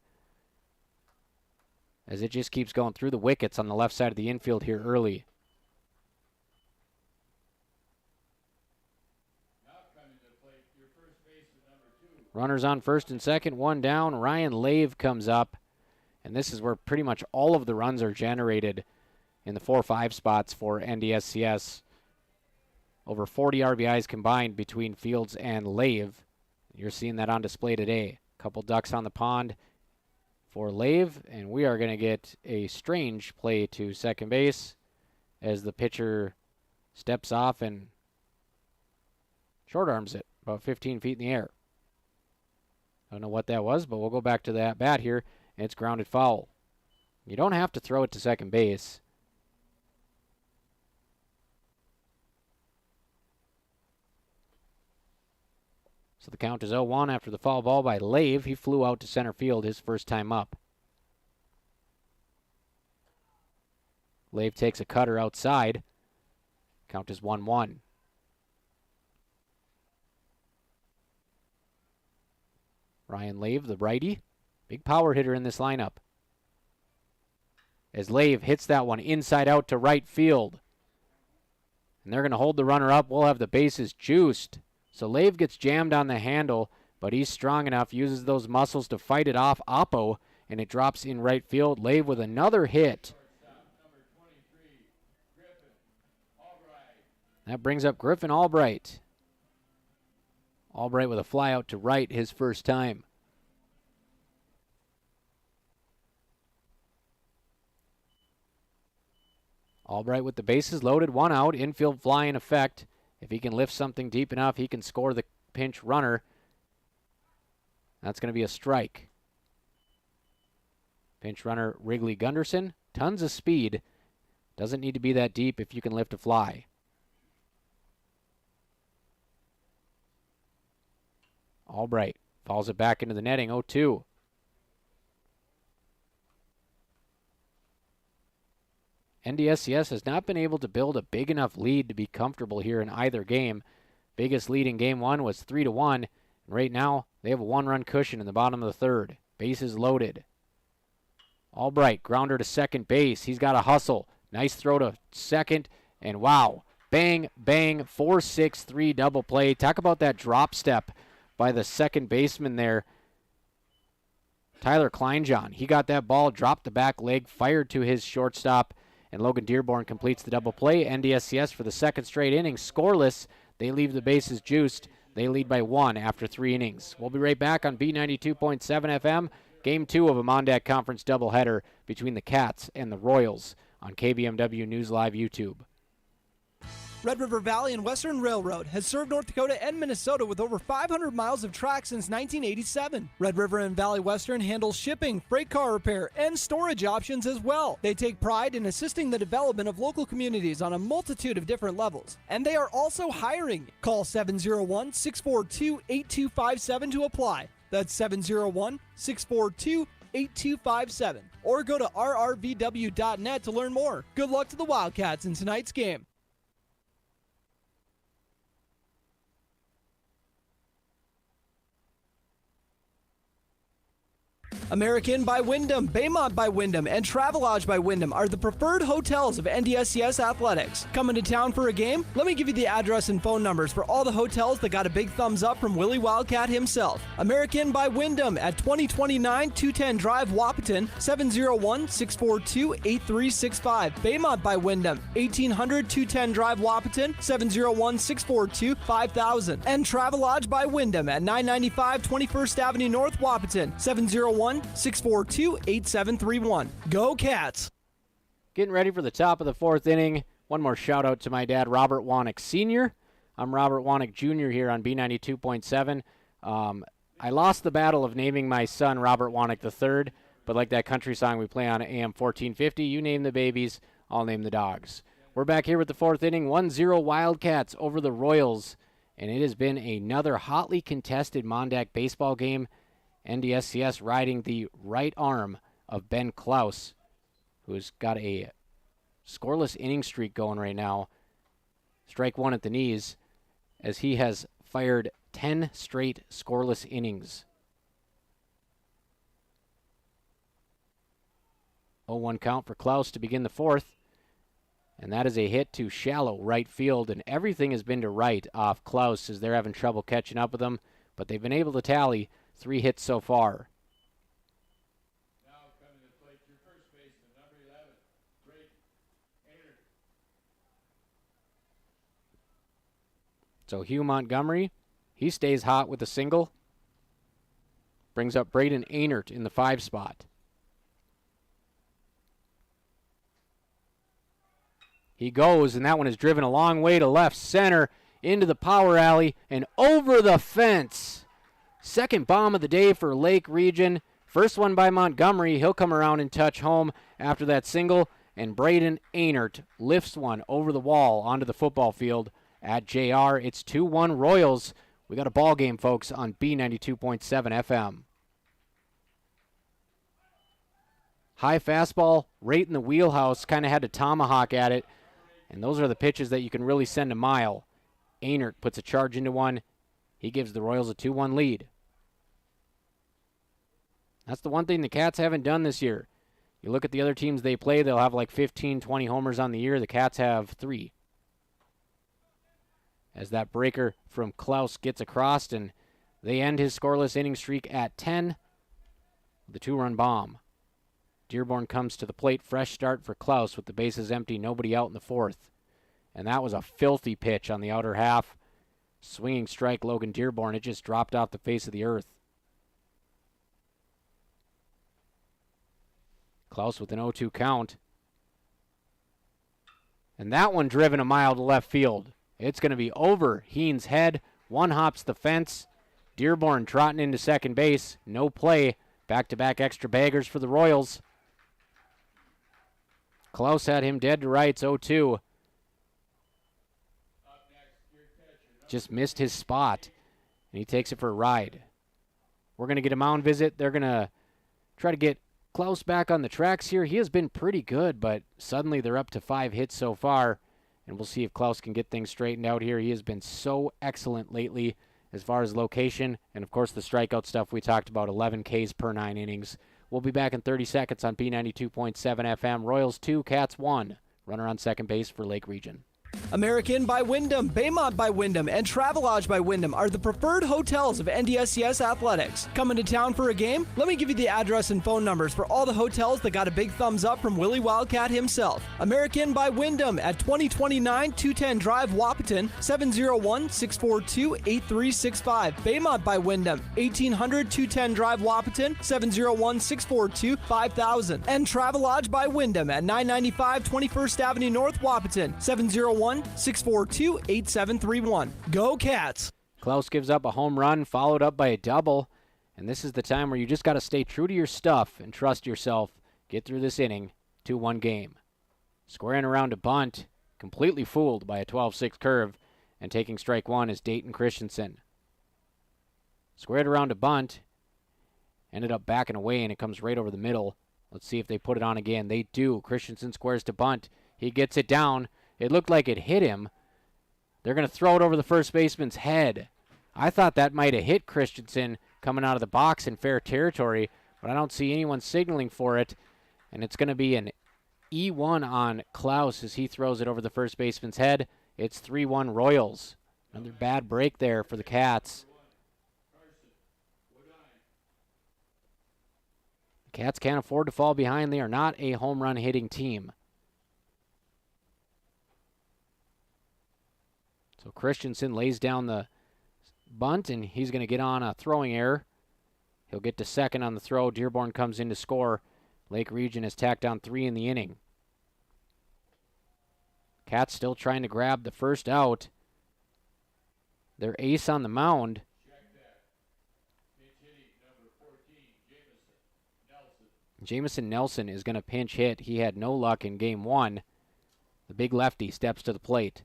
as it just keeps going through the wickets on the left side of the infield here early. Now coming to the plate, your first baseman, number 2. Runners on first and second, 1 down. Ryan Lave comes up, and this is where pretty much all of the runs are generated in the 4-5 spots for NDSCS. Over 40 RBIs combined between Fields and Lave. You're seeing that on display today. Couple ducks on the pond for Lave, and we are going to get a strange play to second base as the pitcher steps off and short arms it about 15 feet in the air. Don't know what that was, but we'll go back to that bat here, and it's grounded foul. You don't have to throw it to second base. So the count is 0-1 after the foul ball by Lave. He flew out to center field his first time up. Lave takes a cutter outside. Count is 1-1. Ryan Lave, the righty. Big power hitter in this lineup. As Lave hits that one inside out to right field. And they're going to hold the runner up. We'll have the bases juiced. So Lave gets jammed on the handle, but he's strong enough, uses those muscles to fight it off Oppo, and it drops in right field. Lave with another hit. That brings up Griffin Albright. Albright with a fly out to right his first time. Albright with the bases loaded, one out, infield fly in effect. If he can lift something deep enough, he can score the pinch runner. That's going to be a strike. Pinch runner Wrigley Gunderson, tons of speed. Doesn't need to be that deep if you can lift a fly. Albright falls it back into the netting, 0-2. NDSCS has not been able to build a big enough lead to be comfortable here in either game. Biggest lead in game one was 3-1. And right now, they have a one-run cushion in the bottom of the third. Bases loaded. Albright, grounder to second base. He's got a hustle. Nice throw to second. And wow, bang, bang, 4-6-3 double play. Talk about that drop step by the second baseman there. Tyler Kleinjohn. He got that ball, dropped the back leg, fired to his shortstop. And Logan Dearborn completes the double play. NDSCS for the second straight inning, scoreless. They leave the bases juiced. They lead by 1 after 3 innings. We'll be right back on B92.7 FM. Game 2 of a Mon-Dak Conference doubleheader between the Cats and the Royals on KBMW News Live YouTube. Red River Valley and Western Railroad has served North Dakota and Minnesota with over 500 miles of track since 1987. Red River and Valley Western handles shipping, freight car repair, and storage options as well. They take pride in assisting the development of local communities on a multitude of different levels. And they are also hiring. Call 701-642-8257 to apply. That's 701-642-8257. Or go to rrvw.net to learn more. Good luck to the Wildcats in tonight's game. American by Wyndham, Baymont by Wyndham, and Travelodge by Wyndham are the preferred hotels of NDSCS Athletics. Coming to town for a game? Let me give you the address and phone numbers for all the hotels that got a big thumbs up from Willie Wildcat himself. American by Wyndham at 2029 210 Drive, Wahpeton, 701-642-8365. Baymont by Wyndham, 1800 210 Drive, Wahpeton, 701-642-5000. And Travelodge by Wyndham at 995 21st Avenue North, Wahpeton, 701-642-8731. Go Cats! Getting ready for the top of the fourth inning. One more shout out to my dad, Robert Wanick Sr. I'm Robert Wanick Jr. here on B92.7. I lost the battle of naming my son Robert Wanick III, but like that country song we play on AM 1450, you name the babies, I'll name the dogs. We're back here with the fourth inning, 1-0 Wildcats over the Royals, and it has been another hotly contested Mon-Dak baseball game. NDSCS riding the right arm of Ben Klaus, who's got a scoreless inning streak going right now. Strike one at the knees, as he has fired 10 straight scoreless innings. 0-1 count for Klaus to begin the fourth. And that is a hit to shallow right field, and everything has been to right off Klaus as they're having trouble catching up with him, but they've been able to tally 3 hits so far. Now coming to plate, your first baseman, number 11, Drake Ayers. So Hugh Montgomery, he stays hot with a single. brings up Braden Einert in the 5 spot. He goes, and that one is driven a long way to left center, into the power alley, and over the fence. Second bomb of the day for Lake Region. First one by Montgomery. He'll come around and touch home after that single, and Braden Einert lifts one over the wall onto the football field at JR. It's 2-1 Royals. We got a ball game, folks, on B92.7 FM. High fastball, right in the wheelhouse, kind of had to tomahawk at it, and those are the pitches that you can really send a mile. Einert puts a charge into one. He gives the Royals a 2-1 lead. That's the one thing the Cats haven't done this year. You look at the other teams they play, they'll have like 15, 20 homers on the year. The Cats have 3. As that breaker from Klaus gets across, and they end his scoreless inning streak at 10 with a 2-run bomb. Dearborn comes to the plate, fresh start for Klaus with the bases empty, nobody out in the 4th. And that was a filthy pitch on the outer half. Swinging strike, Logan Dearborn. It just dropped off the face of the earth. Klaus with an 0-2 count. And that one driven a mile to left field. It's going to be over Heen's head. One hops the fence. Dearborn trotting into second base. No play. Back-to-back extra baggers for the Royals. Klaus had him dead to rights, 0-2. Just missed his spot, and he takes it for a ride. We're going to get a mound visit. They're going to try to get Klaus back on the tracks here. He has been pretty good, but suddenly they're up to 5 hits so far, and we'll see if Klaus can get things straightened out here. He has been so excellent lately as far as location, and of course the strikeout stuff we talked about, 11 Ks per 9 innings. We'll be back in 30 seconds on B92.7 FM. Royals 2, Cats 1. Runner on second base for Lake Region. American by Wyndham, Baymont by Wyndham, and Travelodge by Wyndham are the preferred hotels of NDSCS Athletics. Coming to town for a game? Let me give you the address and phone numbers for all the hotels that got a big thumbs up from Willie Wildcat himself. American by Wyndham at 2029 210 Drive, Wahpeton, 701-642-8365. Baymont by Wyndham, 1800 210 Drive, Wahpeton, 701-642-5000. And Travelodge by Wyndham at 995 21st Avenue North, Wahpeton, 701-642-8731. Go Cats! Klaus gives up a home run, followed up by a double. And this is the time where you just got to stay true to your stuff and trust yourself. Get through this inning, 2-1 game. Squaring around a bunt, completely fooled by a 12-6 curve, and taking strike one is Dayton Christensen. Squared around a bunt, ended up backing away, and it comes right over the middle. Let's see if they put it on again. They do. Christensen squares to bunt. He gets it down. It looked like it hit him. They're going to throw it over the first baseman's head. I thought that might have hit Christensen coming out of the box in fair territory, but I don't see anyone signaling for it. And it's going to be an E1 on Klaus as he throws it over the first baseman's head. It's 3-1 Royals. Another bad break there for the Cats. The Cats can't afford to fall behind. They are not a home run hitting team. So Christensen lays down the bunt, and he's going to get on a throwing error. He'll get to second on the throw. Dearborn comes in to score. Lake Region has tacked on 3 in the inning. Cats still trying to grab the first out. Their ace on the mound. Jamison Nelson is going to pinch hit. He had no luck in game 1. The big lefty steps to the plate.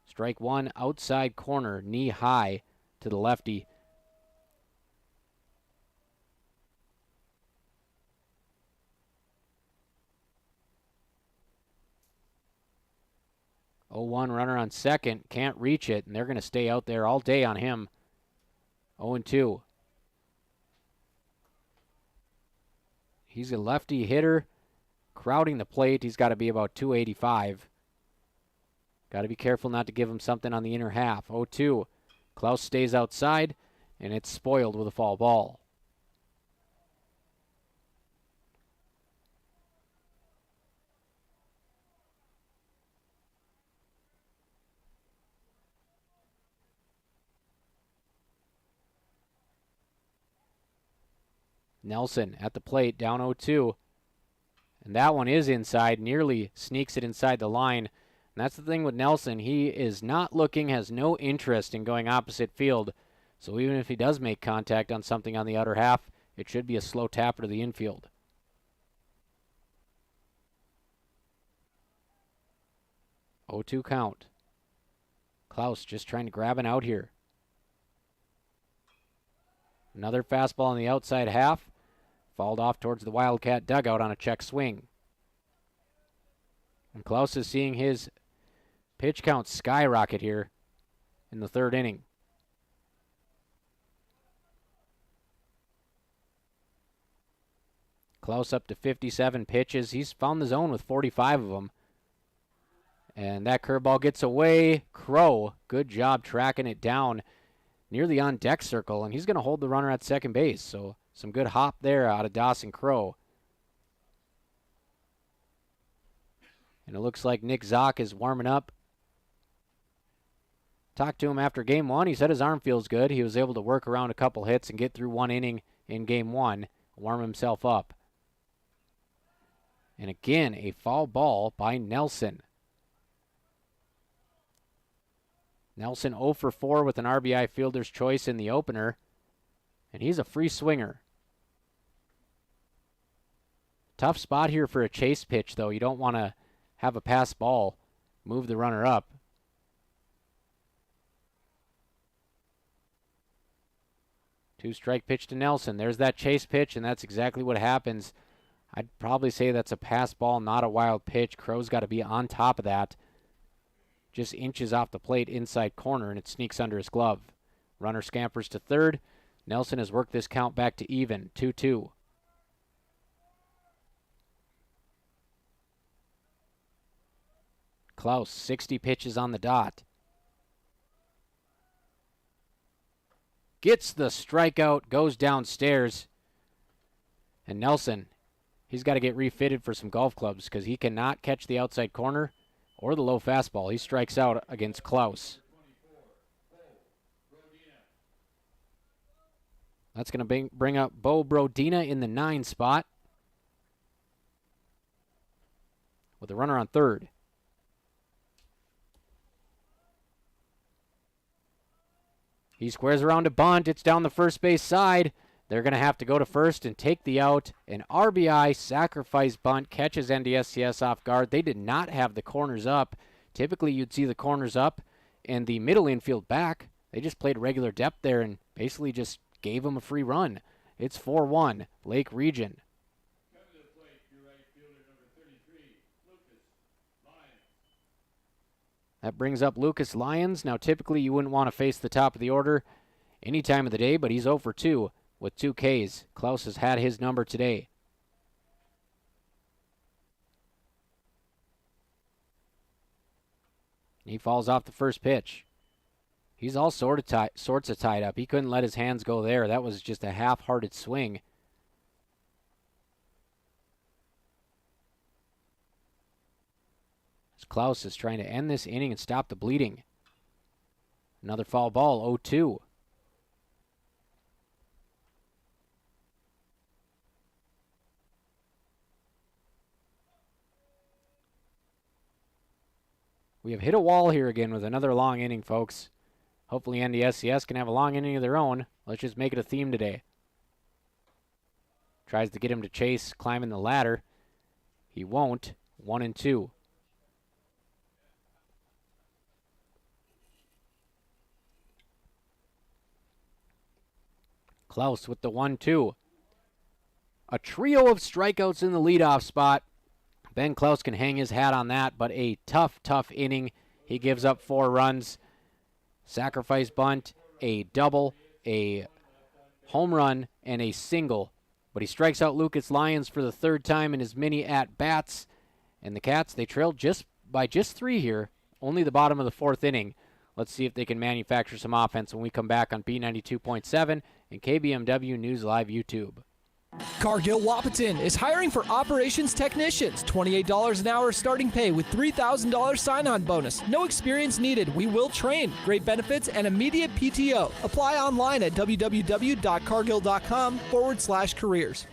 Strike one, outside corner, knee high to the lefty. Oh, 1 runner on second, can't reach it, and they're going to stay out there all day on him. 0-2. He's a lefty hitter, crowding the plate. He's got to be about 285. Got to be careful not to give him something on the inner half. 0-2. Klaus stays outside, and it's spoiled with a foul ball. Nelson at the plate, down 0-2. And that one is inside, nearly sneaks it inside the line. And that's the thing with Nelson. He is not looking, has no interest in going opposite field. So even if he does make contact on something on the outer half, it should be a slow tapper to the infield. Oh, 2 count. Klaus just trying to grab an out here. Another fastball on the outside half. Fouled off towards the Wildcat dugout on a check swing. And Klaus is seeing his pitch count skyrocket here in the 3rd inning. Klaus up to 57 pitches. He's found the zone with 45 of them. And that curveball gets away. Crow, good job tracking it down near the on-deck circle, and he's going to hold the runner at second base. So some good hop there out of Dawson Crow. And it looks like Nick Zock is warming up. Talked to him after game 1. He said his arm feels good. He was able to work around a couple hits and get through 1 inning in game 1, warm himself up. And again, a foul ball by Nelson. Nelson 0 for 4 with an RBI fielder's choice in the opener. And he's a free swinger. Tough spot here for a chase pitch, though. You don't want to have a pass ball move the runner up. Two-strike pitch to Nelson. There's that chase pitch, and that's exactly what happens. I'd probably say that's a pass ball, not a wild pitch. Crow's got to be on top of that. Just inches off the plate inside corner, and it sneaks under his glove. Runner scampers to 3rd. Nelson has worked this count back to even, 2-2. Klaus, 60 pitches on the dot. Gets the strikeout, goes downstairs. And Nelson, he's got to get refitted for some golf clubs because he cannot catch the outside corner or the low fastball. He strikes out against Klaus. That's going to bring up Bo Brodina in the 9 spot with a runner on 3rd. He squares around a bunt. It's down the first base side. They're going to have to go to first and take the out. An RBI sacrifice bunt catches NDSCS off guard. They did not have the corners up. Typically, you'd see the corners up and the middle infield back. They just played regular depth there and basically just gave them a free run. It's 4-1, Lake Region. Coming to the plate, your right fielder, number 33, Lucas Lyons. That brings up Lucas Lyons. Now, typically, you wouldn't want to face the top of the order any time of the day, but he's 0 for 2 with 2 Ks. Klaus has had his number today. He falls off the first pitch. He's all sorts of tied up. He couldn't let his hands go there. That was just a half-hearted swing. As Klaus is trying to end this inning and stop the bleeding. Another foul ball, 0-2. We have hit a wall here again with another long inning, folks. Hopefully NDSCS can have a long inning of their own. Let's just make it a theme today. Tries to get him to chase, climbing the ladder. He won't. 1-2. Klaus with the 1-2. A trio of strikeouts in the leadoff spot. Ben Klaus can hang his hat on that, but a tough inning. He gives up 4 runs. Sacrifice bunt, a double, a home run, and a single. But he strikes out Lucas Lyons for the 3rd time in his mini at-bats. And the Cats, they trailed by just 3 here, only the bottom of the 4th inning. Let's see if they can manufacture some offense when we come back on B92.7 and KBMW News Live YouTube. Cargill Wahpeton is hiring for operations technicians. $28 an hour starting pay with $3,000 sign-on bonus. No experience needed. We will train. Great benefits and immediate PTO. Apply online at www.cargill.com/careers.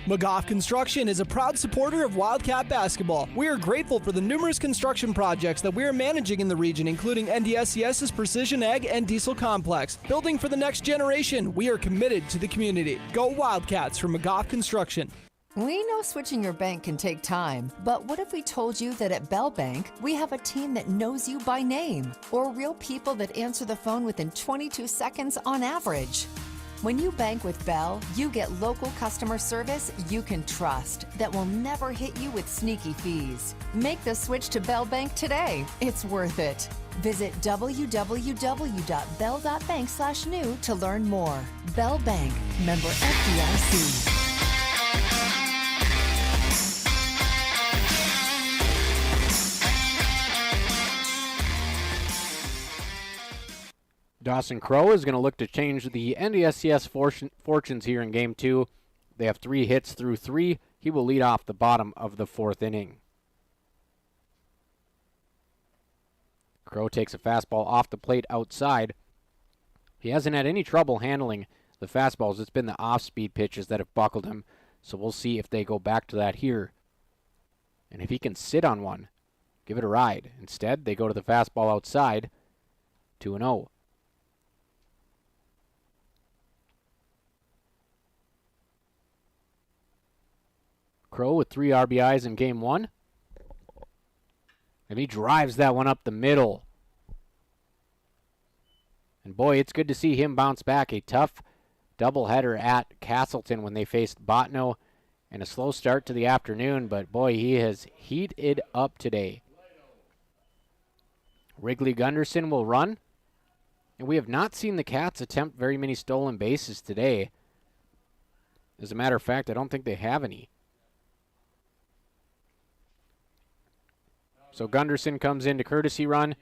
McGough Construction is a proud supporter of Wildcat basketball. We are grateful for the numerous construction projects that we are managing in the region, including NDSCS's Precision Ag and Diesel Complex. Building for the next generation, we are committed to the community. Go Wildcats from McGough Construction. We know switching your bank can take time, but what if we told you that at Bell Bank, we have a team that knows you by name, or real people that answer the phone within 22 seconds on average? When you bank with Bell, you get local customer service you can trust that will never hit you with sneaky fees. Make the switch to Bell Bank today. It's worth it. Visit www.bell.bank/new to learn more. Bell Bank, member FDIC. Dawson Crow is going to look to change the NDSCS fortunes here in Game 2. They have 3 hits through 3. He will lead off the bottom of the 4th inning. Crow takes a fastball off the plate outside. He hasn't had any trouble handling the fastballs. It's been the off-speed pitches that have buckled him. So we'll see if they go back to that here. And if he can sit on one, give it a ride. Instead, they go to the fastball outside, 2-0. Crow with 3 RBIs in Game 1. And he drives that one up the middle. And boy, it's good to see him bounce back. A tough doubleheader at Castleton when they faced Botno. And a slow start to the afternoon, but boy, he has heated up today. Wrigley Gunderson will run. And we have not seen the Cats attempt very many stolen bases today. As a matter of fact, I don't think they have any. So Gunderson comes in to courtesy run.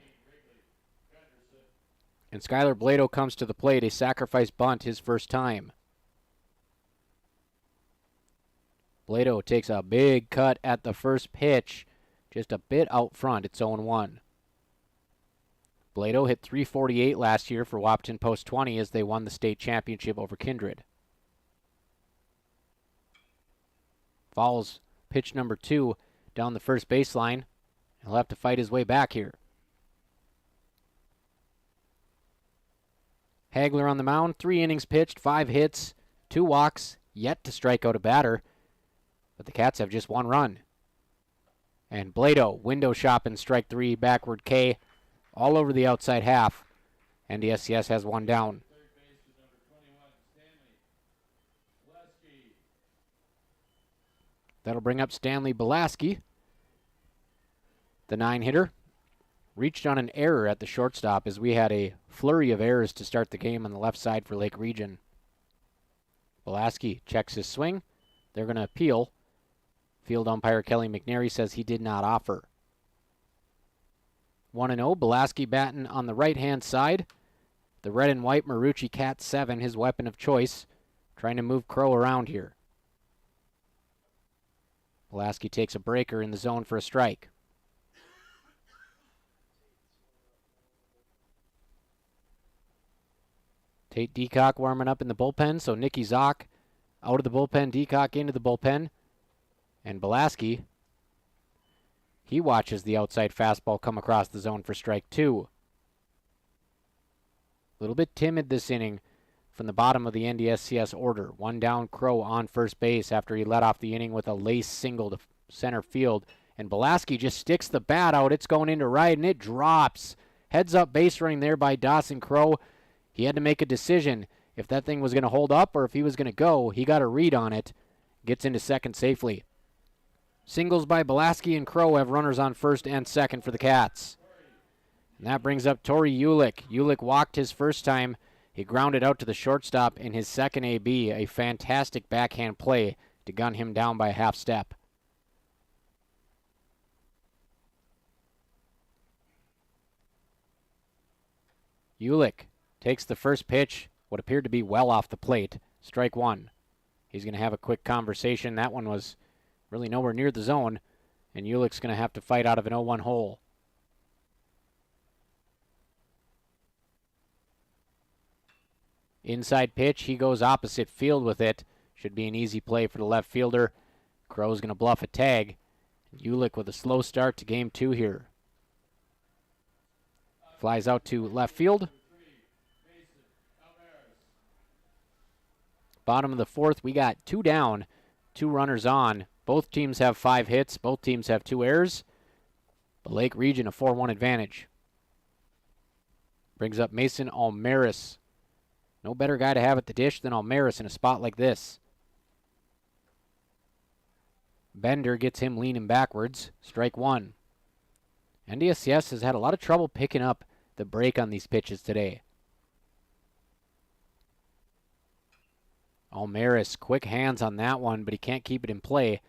And Skylar Blado comes to the plate, a sacrifice bunt his first time. Blado takes a big cut at the first pitch, just a bit out front. It's 0-1. Blado hit .348 last year for Wahpeton Post 20 as they won the state championship over Kindred. Fouls pitch number 2 down the first baseline. He'll have to fight his way back here. Hagler on the mound, 3 innings pitched, 5 hits, 2 walks, yet to strike out a batter. But the Cats have just 1 run. And Blado, window shopping, strike 3, backward K, all over the outside half. NDSCS has 1 down. That'll bring up Stanley Belaski. The 9-hitter reached on an error at the shortstop as we had a flurry of errors to start the game on the left side for Lake Region. Belaski checks his swing. They're going to appeal. Field umpire Kelly McNary says he did not offer. 1-0, Belaski batting on the right-hand side. The red and white Marucci Cat 7, his weapon of choice, trying to move Crow around here. Belaski takes a breaker in the zone for a strike. Tate Deacock warming up in the bullpen, so Nicky Zock out of the bullpen, Deacock into the bullpen. And Belaski, he watches the outside fastball come across the zone for strike 2. A little bit timid this inning from the bottom of the NDSCS order. 1 down, Crow on first base after he led off the inning with a lace single to center field. And Belaski just sticks the bat out. It's going into right, and it drops. Heads up base running there by Dawson Crow. He had to make a decision if that thing was going to hold up or if he was going to go. He got a read on it. Gets into second safely. Singles by Belaski and Crow have runners on first and second for the Cats. And that brings up Tori Ulick. Ulick walked his first time. He grounded out to the shortstop in his second AB. A fantastic backhand play to gun him down by a half step. Ulick takes the first pitch, what appeared to be well off the plate. Strike 1. He's going to have a quick conversation. That one was really nowhere near the zone, and Ulick's going to have to fight out of an 0-1 hole. Inside pitch, he goes opposite field with it. Should be an easy play for the left fielder. Crow's going to bluff a tag. Ulick with a slow start to game 2 here. Flies out to left field. Bottom of the 4th, we got 2 down, 2 runners on. Both teams have 5 hits. Both teams have 2 errors. But Lake Region a 4-1 advantage. Brings up Mason Almaris. No better guy to have at the dish than Almaris in a spot like this. Bender gets him leaning backwards. Strike 1. NDSCS has had a lot of trouble picking up the break on these pitches today. Almaris, quick hands on that one, but he can't keep it in play.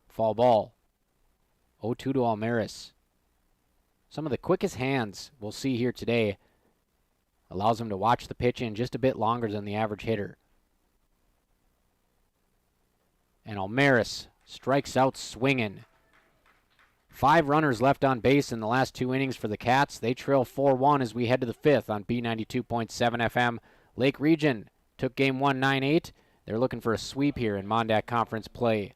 Fall ball. 0-2 to Almaris. Some of the quickest hands we'll see here today. Allows him to watch the pitch in just a bit longer than the average hitter. And Almaris strikes out swinging. 5 runners left on base in the last 2 innings for the Cats. They trail 4-1 as we head to the 5th on B92.7 FM. Lake Region took game 1 9-8. They're looking for a sweep here in Mon-Dak Conference play.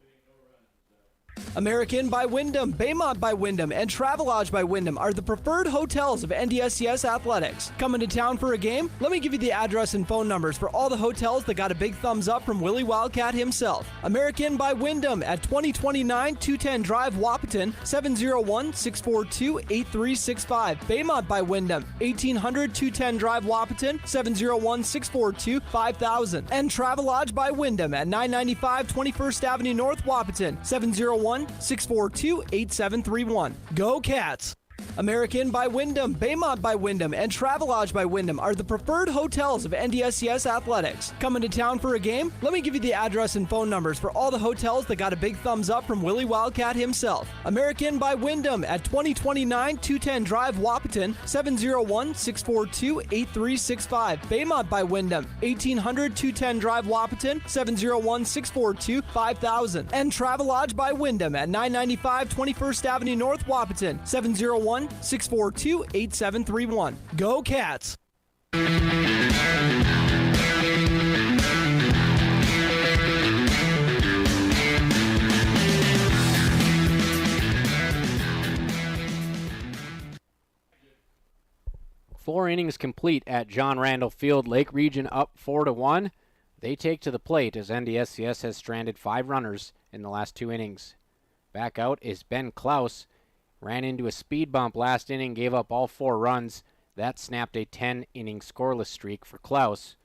American by Wyndham, Baymont by Wyndham, and Travelodge by Wyndham are the preferred hotels of NDSCS athletics. Coming to town for a game? Let me give you the address and phone numbers for all the hotels that got a big thumbs up from Willie Wildcat himself. American by Wyndham at 2029 210 Drive, Wahpeton, 701-642-8365. Baymont by Wyndham, 1800 210 Drive, Wahpeton, 701-642-5000. And Travelodge by Wyndham at 995 21st Avenue North, Wahpeton, 701-642-8731. Go Cats! American by Wyndham, Baymont by Wyndham, and Travelodge by Wyndham are the preferred hotels of NDSCS athletics. Coming to town for a game? Let me give you the address and phone numbers for all the hotels that got a big thumbs up from Willie Wildcat himself. American by Wyndham at 2029 210 Drive, Wahpeton, 701-642-8365. Baymont by Wyndham, 1800 210 Drive, Wahpeton, 701-642-5000. And Travelodge by Wyndham at 995 21st Avenue North, Wahpeton, 701-642-8731. Go Cats! Four innings complete at John Randall Field. Lake Region up 4-1. They take to the plate as NDSCS has stranded 5 runners in the last 2 innings. Back out is Ben Klaus. Ran into a speed bump last inning, gave up all 4 runs. That snapped a 10-inning scoreless streak for Klaus,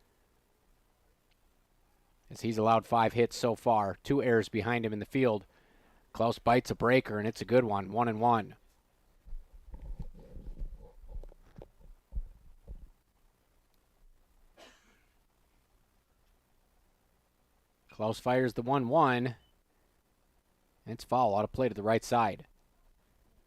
as he's allowed 5 hits so far, 2 errors behind him in the field. Klaus bites a breaker, and it's a good one, 1-1. Klaus fires the 1-1, and it's foul out of play to the right side.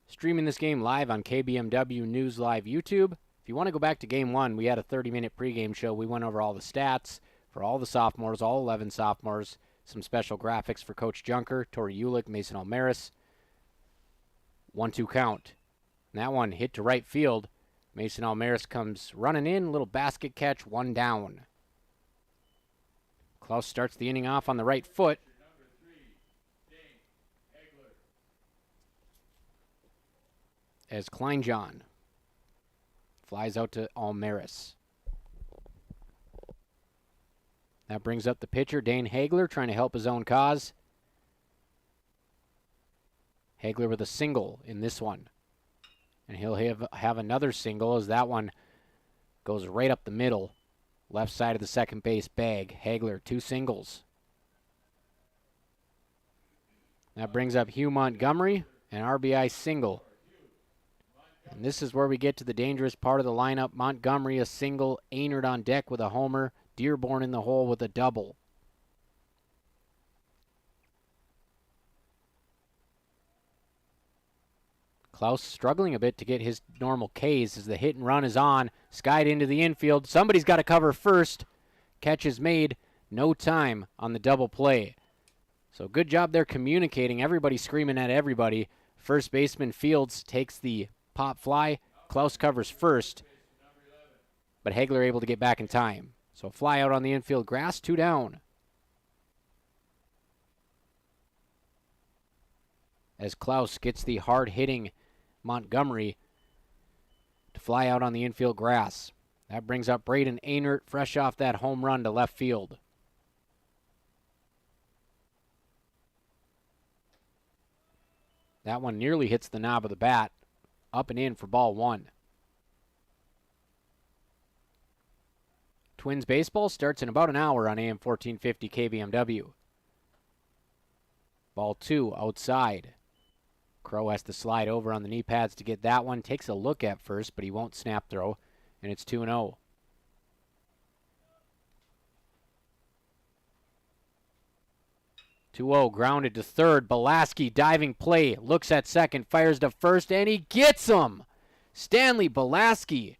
Streaming this game live on KBMW News Live YouTube. If you want to go back to Game 1, we had a 30-minute pregame show. We went over all the stats for all the sophomores, all 11 sophomores, some special graphics for Coach Junker, Tori Ulick, Mason Almaris. 1-2 count. And that one hit to right field. Mason Almaris comes running in, little basket catch, 1 down. Klaus starts the inning off on the right foot. As Kleinjohn flies out to Almaris. That brings up the pitcher, Dane Hagler, trying to help his own cause. Hagler with a single in this one. And he'll have another single as that one goes right up the middle. Left side of the second base bag. Hagler, 2 singles. That brings up Hugh Montgomery, an RBI single. And this is where we get to the dangerous part of the lineup. Montgomery a single, Aynard on deck with a homer, Dearborn in the hole with a double. Klaus struggling a bit to get his normal Ks as the hit and run is on. Skied into the infield. Somebody's got to cover first. Catch is made. no time on the double play. So good job there communicating. Everybody screaming at everybody. First baseman Fields takes the pop fly. Klaus covers first, but Hagler able to get back in time. So fly out on the infield grass, 2 down. As Klaus gets the hard-hitting Montgomery to fly out on the infield grass. That brings up Braden Einert, fresh off that home run to left field. That one nearly hits the knob of the bat. Up and in for ball 1. Twins baseball starts in about an hour on AM 1450 KBMW. Ball 2 outside. Crow has to slide over on the knee pads to get that one. Takes a look at first, but he won't snap throw, and it's 2-0. Grounded to third. Belaski diving play. Looks at second. Fires to first. And he gets him. Stanley Belaski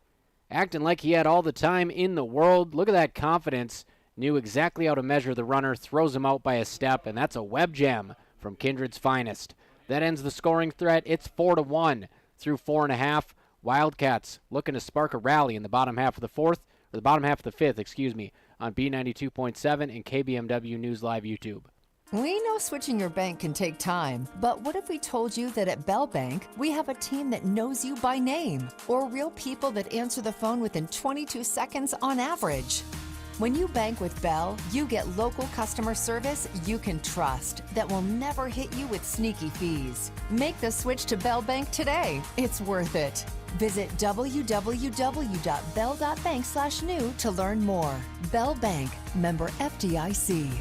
acting like he had all the time in the world. Look at that confidence. Knew exactly how to measure the runner. Throws him out by a step. And that's a web jam from Kindred's finest. That ends the scoring threat. It's 4-1 through 4.5. Wildcats looking to spark a rally in the bottom half of the fourth. Or the bottom half of the fifth, on B92.7 and KBMW News Live YouTube. We know switching your bank can take time, but what if we told you that at Bell Bank, we have a team that knows you by name, or real people that answer the phone within 22 seconds on average? When you bank with Bell, you get local customer service you can trust that will never hit you with sneaky fees. Make the switch to Bell Bank today. It's worth it. Visit www.bell.bank/new to learn more. Bell Bank, member FDIC.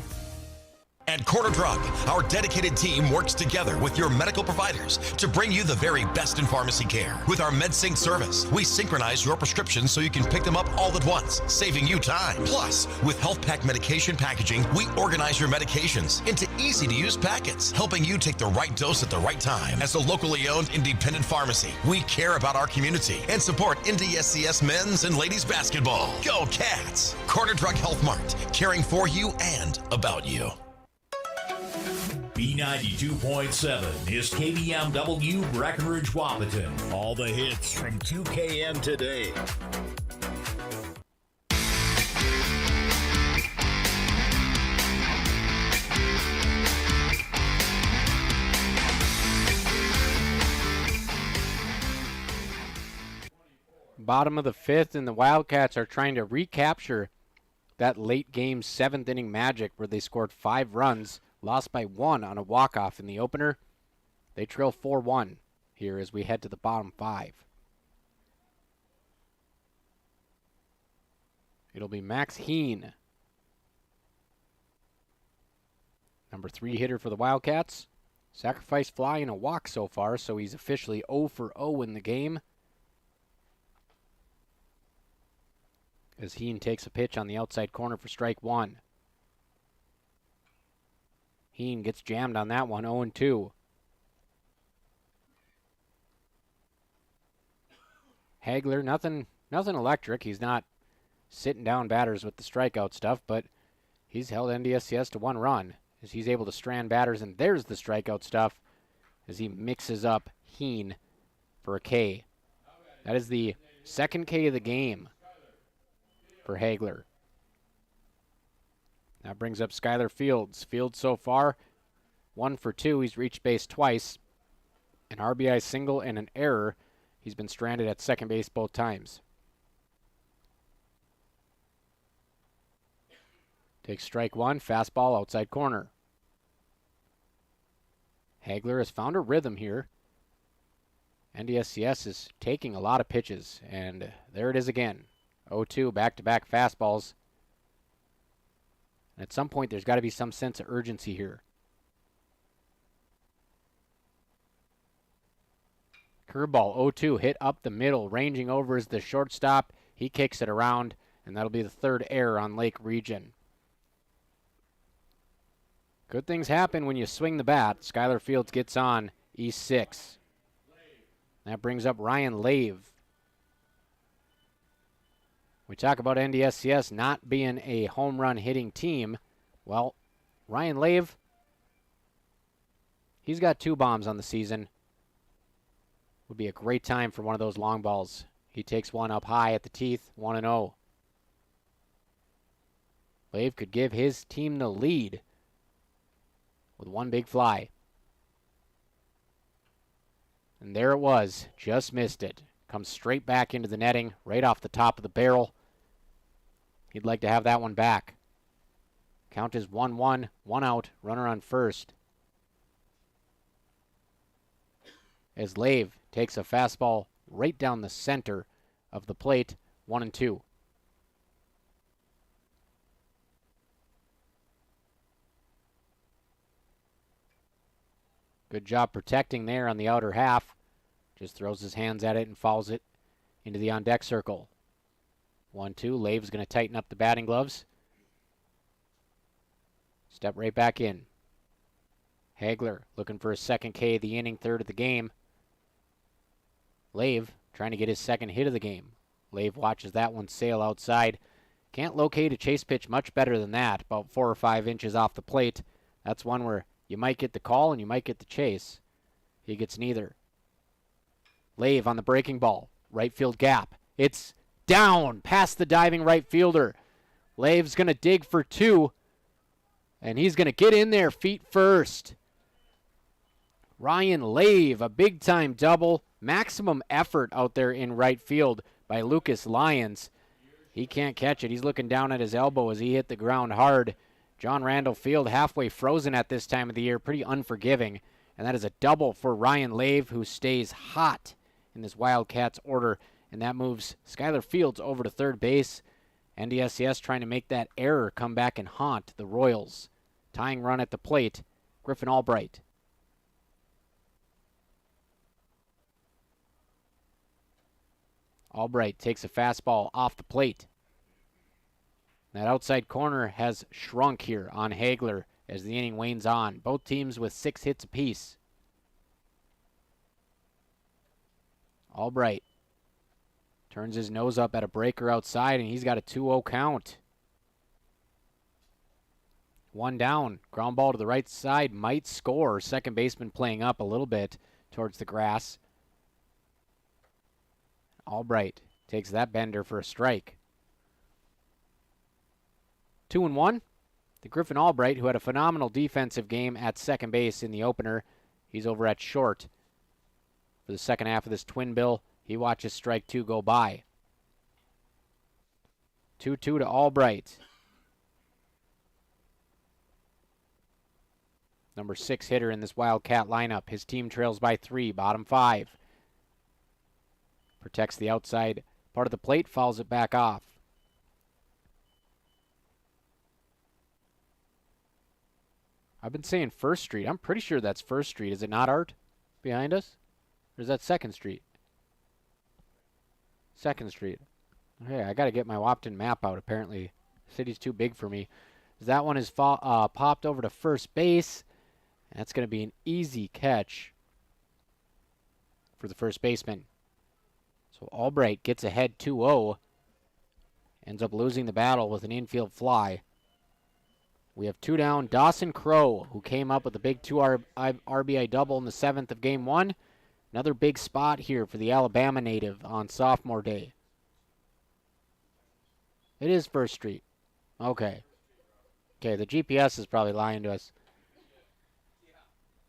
At Corner Drug, our dedicated team works together with your medical providers to bring you the very best in pharmacy care. With our MedSync service, we synchronize your prescriptions so you can pick them up all at once, saving you time. Plus, with Health Pack medication packaging, we organize your medications into easy-to-use packets, helping you take the right dose at the right time. As a locally owned independent pharmacy, we care about our community and support NDSCS men's and ladies basketball. Go Cats! Corner Drug Health Mart, caring for you and about you. B92.7 is KBMW Breckenridge Wahpeton. All the hits from 2KM today. Bottom of the fifth, and the Wildcats are trying to recapture that late game 7th inning magic where they scored 5 runs. Lost by 1 on a walk-off in the opener. They trail 4-1 here as we head to the bottom 5. It'll be Max Heen, number 3 hitter for the Wildcats. Sacrifice fly and a walk so far, so he's officially 0 for 0 in the game. As Heen takes a pitch on the outside corner for strike 1. Heen gets jammed on that one, 0-2. Hagler, nothing electric. He's not sitting down batters with the strikeout stuff, but he's held NDSCS to 1 run as he's able to strand batters, and there's the strikeout stuff as he mixes up Heen for a K. That is the 2nd K of the game for Hagler. That brings up Skylar Fields. Fields so far, 1 for 2. He's reached base twice. An RBI single and an error. He's been stranded at second base both times. Takes strike 1, fastball outside corner. Hagler has found a rhythm here. NDSCS is taking a lot of pitches, and there it is again. 0-2, back-to-back fastballs. At some point, there's got to be some sense of urgency here. Curveball, 0-2, hit up the middle. Ranging over is the shortstop. He kicks it around, and that'll be the 3rd error on Lake Region. Good things happen when you swing the bat. Skylar Fields gets on E6. That brings up Ryan Lave. We talk about NDSCS not being a home run hitting team. Well, Ryan Lave, he's got 2 bombs on the season. Would be a great time for one of those long balls. He takes one up high at the teeth, 1-0. Lave could give his team the lead with one big fly. And there it was, just missed it. Comes straight back into the netting, right off the top of the barrel. He'd like to have that one back. Count is 1-1, 1 out, runner on first. As Lave takes a fastball right down the center of the plate, 1-2. Good job protecting there on the outer half. Just throws his hands at it and fouls it into the on-deck circle. 1-2. Lave's going to tighten up the batting gloves. Step right back in. Hagler looking for his second K of the inning, third of the game. Lave trying to get his second hit of the game. Lave watches that one sail outside. Can't locate a chase pitch much better than that, about 4 or 5 inches off the plate. That's one where you might get the call and you might get the chase. He gets neither. Lave on the breaking ball. Right field gap. It's down past the diving right fielder. Lave's going to dig for 2. And he's going to get in there feet first. Ryan Lave, a big-time double. Maximum effort out there in right field by Lucas Lyons. He can't catch it. He's looking down at his elbow as he hit the ground hard. John Randall Field halfway frozen at this time of the year. Pretty unforgiving. And that is a double for Ryan Lave, who stays hot in this Wildcats order. And that moves Skylar Fields over to third base. NDSCS trying to make that error come back and haunt the Royals. Tying run at the plate, Griffin Albright. Albright takes a fastball off the plate. That outside corner has shrunk here on Hagler as the inning wanes on. Both teams with 6 hits apiece. Albright turns his nose up at a breaker outside, and he's got a 2-0 count. 1 down. Ground ball to the right side might score. Second baseman playing up a little bit towards the grass. Albright takes that bender for a strike. 2-1. The Griffin Albright, who had a phenomenal defensive game at second base in the opener. He's over at short for the second half of this twin bill. He watches strike 2 go by. 2-2 to Albright. Number 6 hitter in this Wildcat lineup. His team trails by 3, bottom 5. Protects the outside part of the plate, fouls it back off. I've been saying First Street. I'm pretty sure that's First Street. Is it not, Art, behind us? Or is that Second Street? Second Street. Okay, I got to get my Wahpeton map out, apparently. The city's too big for me. That one is popped over to first base. That's going to be an easy catch for the first baseman. So Albright gets ahead 2-0. Ends up losing the battle with an infield fly. We have 2 down. Dawson Crow, who came up with a big 2 RBI double in the 7th of Game 1. Another big spot here for the Alabama native on sophomore day. It is First Street. Okay. Okay, the GPS is probably lying to us.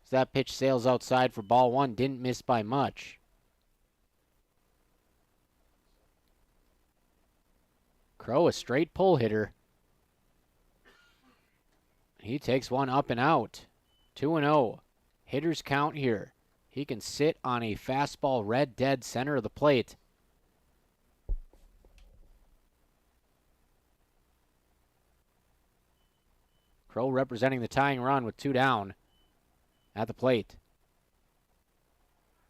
So that pitch sails outside for ball 1. Didn't miss by much. Crow, a straight pull hitter. He takes one up and out. 2-0. Hitters count here. He can sit on a fastball red dead center of the plate. Crow representing the tying run with 2 down at the plate.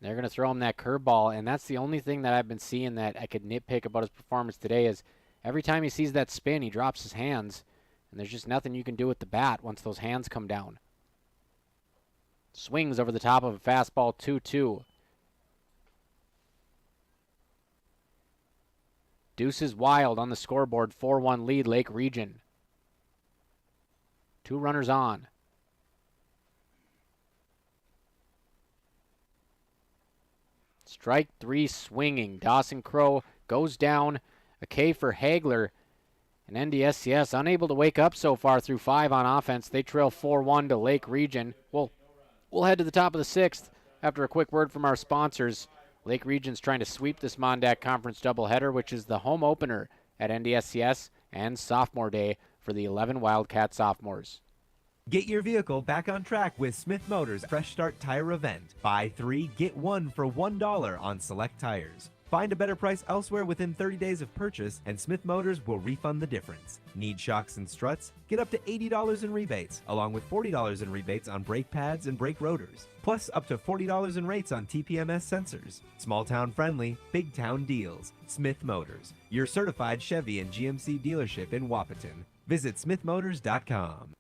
They're going to throw him that curveball, and that's the only thing that I've been seeing that I could nitpick about his performance today is every time he sees that spin, he drops his hands, and there's just nothing you can do with the bat once those hands come down. Swings over the top of a fastball, 2-2. Deuces Wild on the scoreboard, 4-1 lead, Lake Region. 2 runners on. Strike 3 swinging. Dawson Crow goes down. A K for Hagler. And NDSCS unable to wake up so far through 5 on offense. They trail 4-1 to Lake Region. We'll head to the top of the 6th after a quick word from our sponsors. Lake Region's trying to sweep this Mon-Dak Conference doubleheader, which is the home opener at NDSCS and sophomore day for the 11 Wildcat sophomores. Get your vehicle back on track with Smith Motors Fresh Start Tire Event. Buy 3, get 1 for $1 on select tires. Find a better price elsewhere within 30 days of purchase, and Smith Motors will refund the difference. Need shocks and struts? Get up to $80 in rebates, along with $40 in rebates on brake pads and brake rotors. Plus, up to $40 in rates on TPMS sensors. Small town friendly, big town deals. Smith Motors, your certified Chevy and GMC dealership in Wahpeton. Visit smithmotors.com.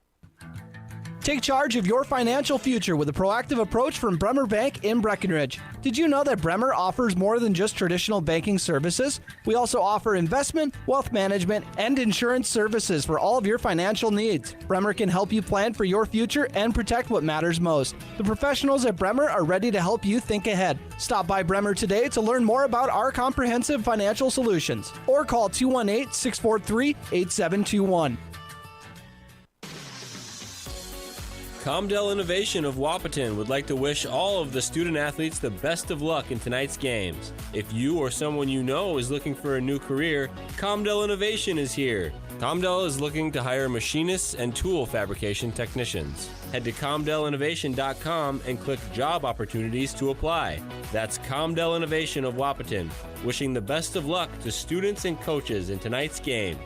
Take charge of your financial future with a proactive approach from Bremer Bank in Breckenridge. Did you know that Bremer offers more than just traditional banking services? We also offer investment, wealth management, and insurance services for all of your financial needs. Bremer can help you plan for your future and protect what matters most. The professionals at Bremer are ready to help you think ahead. Stop by Bremer today to learn more about our comprehensive financial solutions, or call 218-643-8721. Comdell Innovation of Wahpeton would like to wish all of the student athletes the best of luck in tonight's games. If you or someone you know is looking for a new career, Comdell Innovation is here. Comdell is looking to hire machinists and tool fabrication technicians. Head to comdellinnovation.com and click Job Opportunities to apply. That's Comdell Innovation of Wahpeton, wishing the best of luck to students and coaches in tonight's game.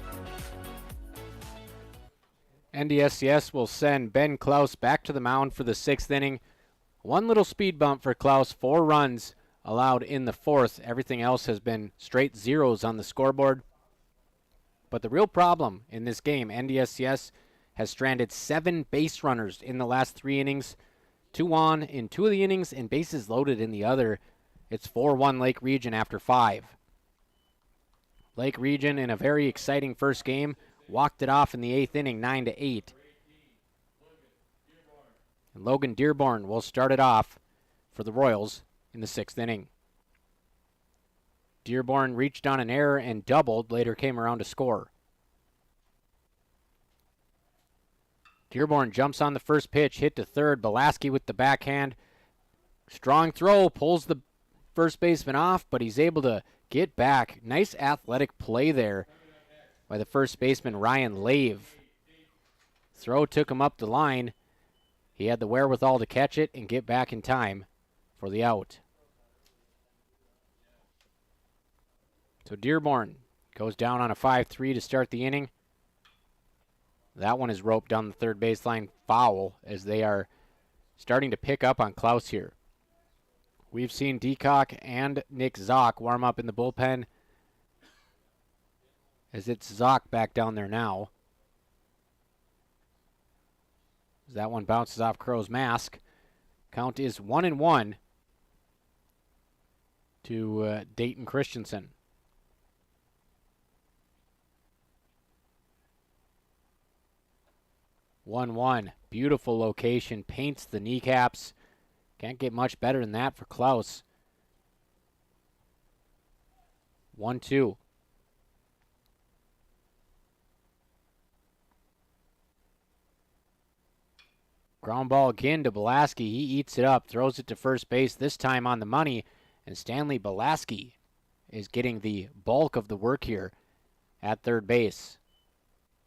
NDSCS will send Ben Klaus back to the mound for the 6th inning. One little speed bump for Klaus, 4 runs allowed in the 4th. Everything else has been straight zeros on the scoreboard. But the real problem in this game, NDSCS has stranded 7 base runners in the last 3 innings. 2 on in 2 of the innings and bases loaded in the other. It's 4-1 Lake Region after 5. Lake Region in a very exciting first game. Walked it off in the 8th inning, 9-8. And Logan Dearborn will start it off for the Royals in the 6th inning. Dearborn reached on an error and doubled, later came around to score. Dearborn jumps on the first pitch, hit to third. Belaski with the backhand. Strong throw, pulls the first baseman off, but he's able to get back. Nice athletic play there by the first baseman, Ryan Lave. Throw took him up the line. He had the wherewithal to catch it and get back in time for the out. So Dearborn goes down on a 5-3 to start the inning. That one is roped down the third baseline, foul, as they are starting to pick up on Klaus here. We've seen Deacock and Nick Zock warm up in the bullpen, as it's Zock back down there now. As that one bounces off Crow's mask. Count is 1-1 to Dayton Christensen. Beautiful location. Paints the kneecaps. Can't get much better than that for Klaus. 1-2. Ground ball again to Belaski. He eats it up, throws it to first base, this time on the money, and Stanley Belaski is getting the bulk of the work here at third base.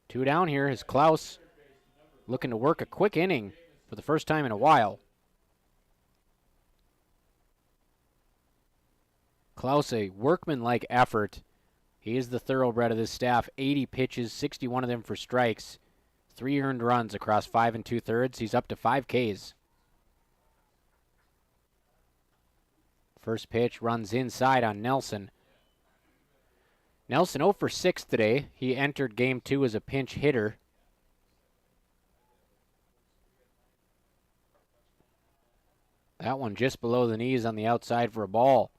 2 down here is Klaus looking to work a quick inning for the first time in a while. Klaus, a workmanlike effort. He is the thoroughbred of this staff. 80 pitches, 61 of them for strikes. 3 earned runs across 5 2/3. He's up to 5 Ks. First pitch runs inside on Nelson. Nelson 0 for 6 today. He entered game 2 as a pinch hitter. That one just below the knees on the outside for a ball.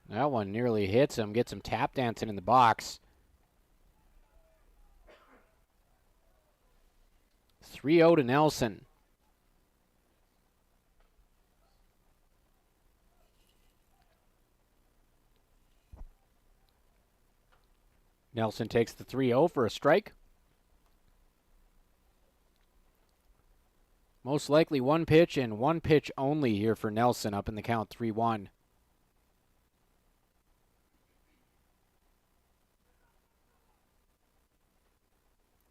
That one nearly hits him, gets him tap dancing in the box. 3-0 to Nelson. Nelson takes the 3-0 for a strike. Most likely one pitch and one pitch only here for Nelson, up in the count 3-1.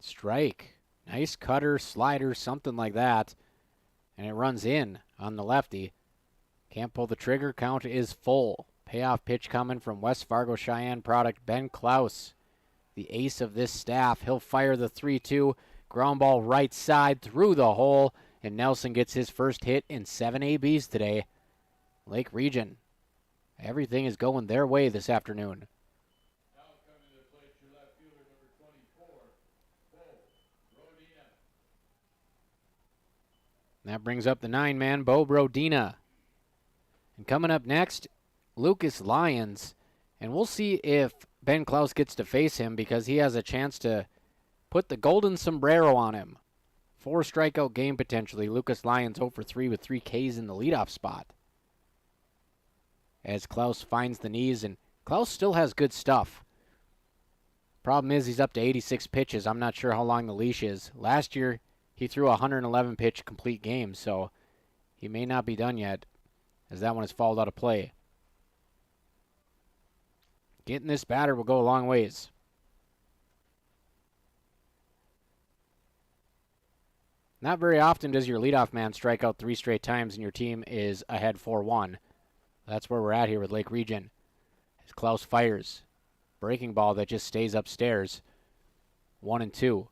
Strike. Nice cutter, slider, something like that. And it runs in on the lefty. Can't pull the trigger. Count is full. Payoff pitch coming from West Fargo Cheyenne product Ben Klaus, the ace of this staff. He'll fire the 3-2. Ground ball right side through the hole. And Nelson gets his first hit in 7 ABs today. Lake Region. Everything is going their way this afternoon. Now coming to the plate, your left fielder, number 24, Bo Rodina. That brings up the 9-man, Bo Brodina. And coming up next, Lucas Lyons. And we'll see if Ben Klaus gets to face him, because he has a chance to put the golden sombrero on him. 4 strikeout game potentially. Lucas Lyons 0 for 3 with 3 Ks in the leadoff spot. As Klaus finds the knees, and Klaus still has good stuff. Problem is he's up to 86 pitches. I'm not sure how long the leash is. Last year he threw a 111 pitch complete game, so he may not be done yet, as that one has fouled out of play. Getting this batter will go a long ways. Not very often does your leadoff man strike out 3 straight times and your team is ahead 4-1. That's where we're at here with Lake Region. As Klaus fires. Breaking ball that just stays upstairs. 1-2.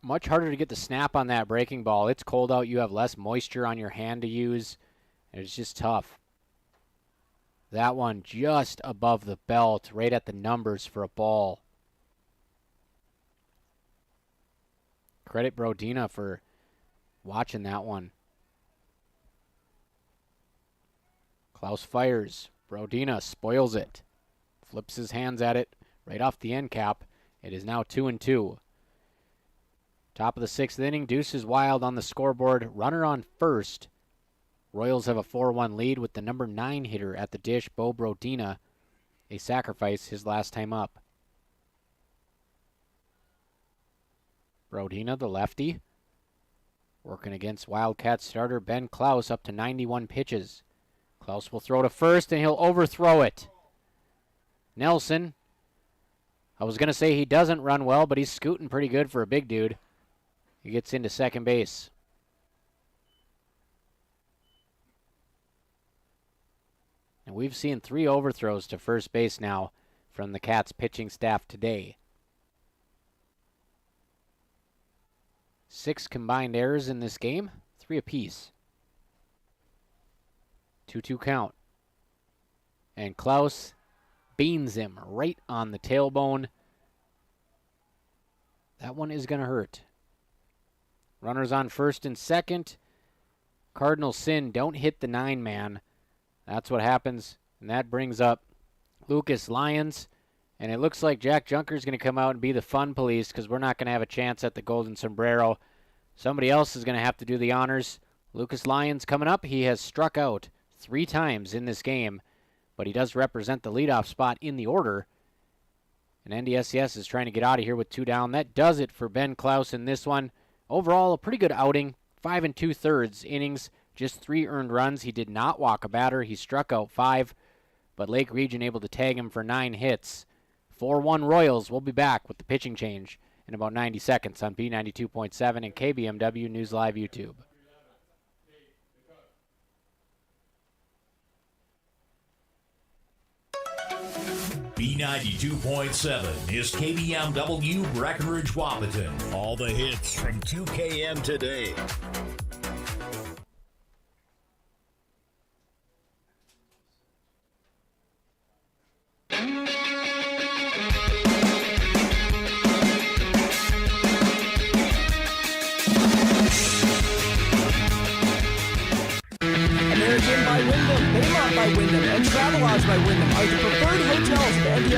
Much harder to get the snap on that breaking ball. It's cold out. You have less moisture on your hand to use. It's just tough. That one just above the belt, right at the numbers for a ball. Credit Brodina for watching that one. Klaus fires. Brodina spoils it. Flips his hands at it right off the end cap. It is now 2-2. Top of the 6th inning. Deuces Wild on the scoreboard. Runner on first. Royals have a 4-1 lead with the number 9 hitter at the dish, Bo Brodina. A sacrifice his last time up. Brodina, the lefty, working against Wildcats starter Ben Klaus, up to 91 pitches. Klaus will throw to first, and he'll overthrow it. Nelson, I was going to say he doesn't run well, but he's scooting pretty good for a big dude. He gets into second base. And we've seen 3 overthrows to first base now from the Cats pitching staff today. 6 combined errors in this game, 3 apiece. 2-2 count. And Klaus beans him right on the tailbone. That one is going to hurt. Runners on first and second. Cardinal sin, don't hit the 9-man. That's what happens, and that brings up Lucas Lyons. And it looks like Jack Junker's going to come out and be the fun police, because we're not going to have a chance at the golden sombrero. Somebody else is going to have to do the honors. Lucas Lyons coming up. He has struck out 3 times in this game, but he does represent the leadoff spot in the order. And NDSCS is trying to get out of here with 2 down. That does it for Ben Klaus in this one. Overall, a pretty good outing. 5 2/3 innings, just 3 earned runs. He did not walk a batter. He struck out 5, but Lake Region able to tag him for 9 hits. 4-1 Royals. We'll be back with the pitching change in about 90 seconds on B92.7 and KBMW News Live YouTube. B92.7 is KBMW Breckenridge Wahpeton. All the hits from 2KM today.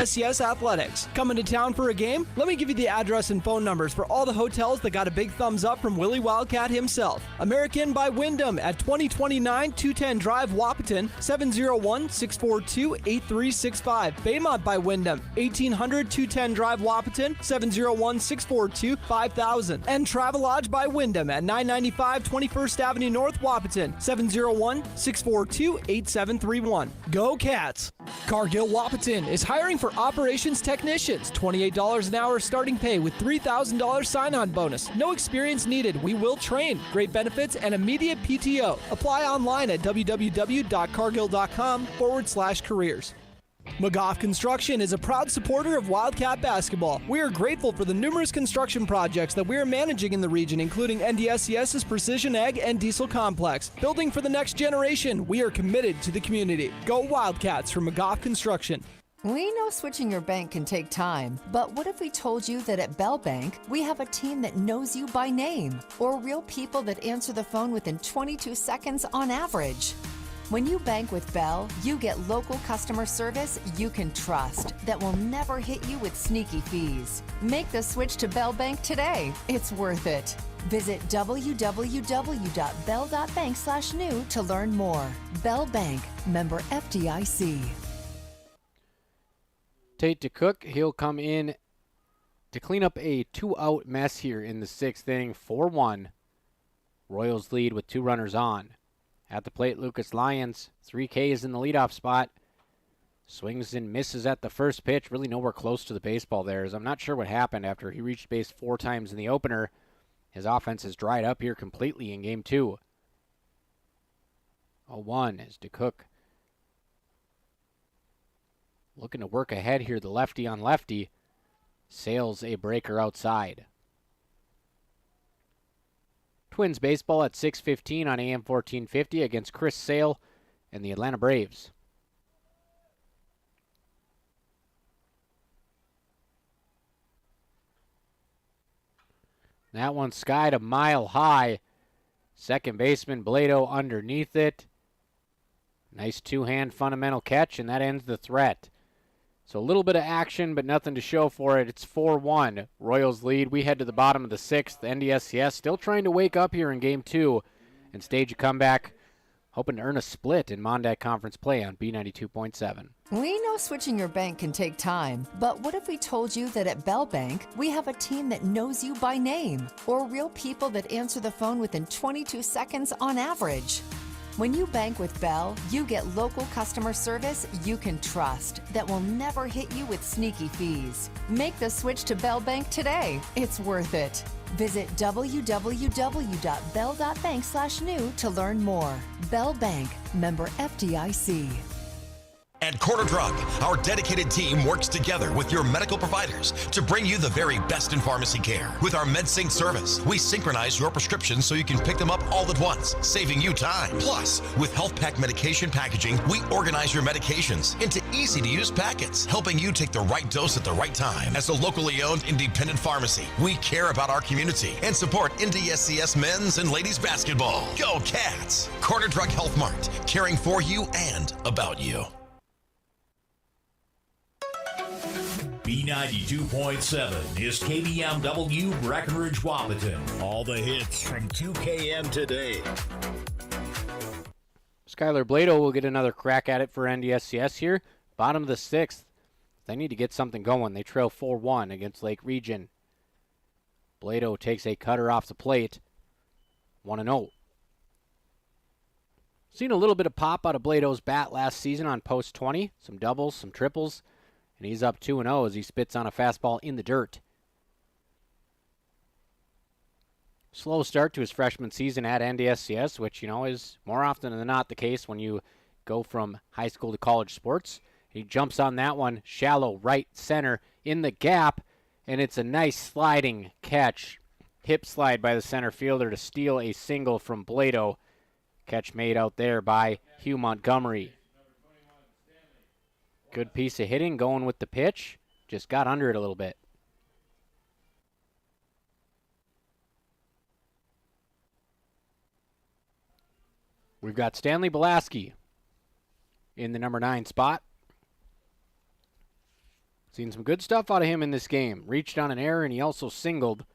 NDSCS Athletics. Coming to town for a game? Let me give you the address and phone numbers for all the hotels that got a big thumbs up from Willie Wildcat himself. American by Wyndham at 2029 210 Drive, Wahpeton, 701-642-8365. Baymont by Wyndham, 1800 210 Drive, Wahpeton, 701-642-5000. And Travelodge by Wyndham at 995 21st Avenue North, Wahpeton, 701-642-8731. Go Cats! Cargill Wahpeton is hiring for operations technicians. $28 an hour starting pay with $3,000 sign-on bonus. No experience needed. We will train. Great benefits and immediate PTO. Apply online at www.cargill.com/careers. McGough Construction is a proud supporter of Wildcat basketball. We are grateful for the numerous construction projects that we are managing in the region, including NDSCS's Precision Ag and Diesel Complex. Building for the next generation, we are committed to the community. Go Wildcats from McGough Construction. We know switching your bank can take time, but what if we told you that at Bell Bank, we have a team that knows you by name, or real people that answer the phone within 22 seconds on average? When you bank with Bell, you get local customer service you can trust that will never hit you with sneaky fees. Make the switch to Bell Bank today. It's worth it. Visit www.bell.bank/new to learn more. Bell Bank, member FDIC. Tate DeCook, he'll come in to clean up a two-out mess here in the sixth inning, 4-1. Royals lead with two runners on. At the plate, Lucas Lyons, 3 Ks in the leadoff spot. Swings and misses at the first pitch, really nowhere close to the baseball there. As I'm not sure what happened after he reached base 4 times in the opener. His offense has dried up here completely in game 2. 0-1 as DeCook looking to work ahead here, the lefty on lefty. Sails a breaker outside. Twins baseball at 6:15 on AM 1450 against Chris Sale and the Atlanta Braves. That one skied a mile high. Second baseman Blado underneath it. Nice two-hand fundamental catch, and that ends the threat. So a little bit of action, but nothing to show for it. It's 4-1. Royals lead. We head to the bottom of the sixth. NDSCS still trying to wake up here in game 2 and stage a comeback, hoping to earn a split in Mon-Dak Conference play on B92.7. We know switching your bank can take time, but what if we told you that at Bell Bank, we have a team that knows you by name, or real people that answer the phone within 22 seconds on average? When you bank with Bell, you get local customer service you can trust that will never hit you with sneaky fees. Make the switch to Bell Bank today. It's worth it. Visit www.bell.bank/new to learn more. Bell Bank, member FDIC. At Corner Drug, our dedicated team works together with your medical providers to bring you the very best in pharmacy care. With our MedSync service, we synchronize your prescriptions so you can pick them up all at once, saving you time. Plus, with Health Pack medication packaging, we organize your medications into easy-to-use packets, helping you take the right dose at the right time. As a locally owned independent pharmacy, we care about our community and support NDSCS men's and ladies basketball. Go Cats! Corner Drug Health Mart, caring for you and about you. B92.7 is KBMW Breckenridge Wahpeton. All the hits from 2KM today. Skylar Blado will get another crack at it for NDSCS here. Bottom of the sixth. They need to get something going. They trail 4-1 against Lake Region. Blado takes a cutter off the plate. 1-0. Seen a little bit of pop out of Blado's bat last season on post 20. Some doubles, some triples. And he's up 2-0 as he spits on a fastball in the dirt. Slow start to his freshman season at NDSCS, which, is more often than not the case when you go from high school to college sports. He jumps on that one, shallow right center in the gap, and it's a nice sliding catch. Hip slide by the center fielder to steal a single from Blado. Catch made out there by Hugh Montgomery. Good piece of hitting going with the pitch. Just got under it a little bit. We've got Stanley Belaski in the number 9 spot. Seen some good stuff out of him in this game. Reached on an error, and he also singled.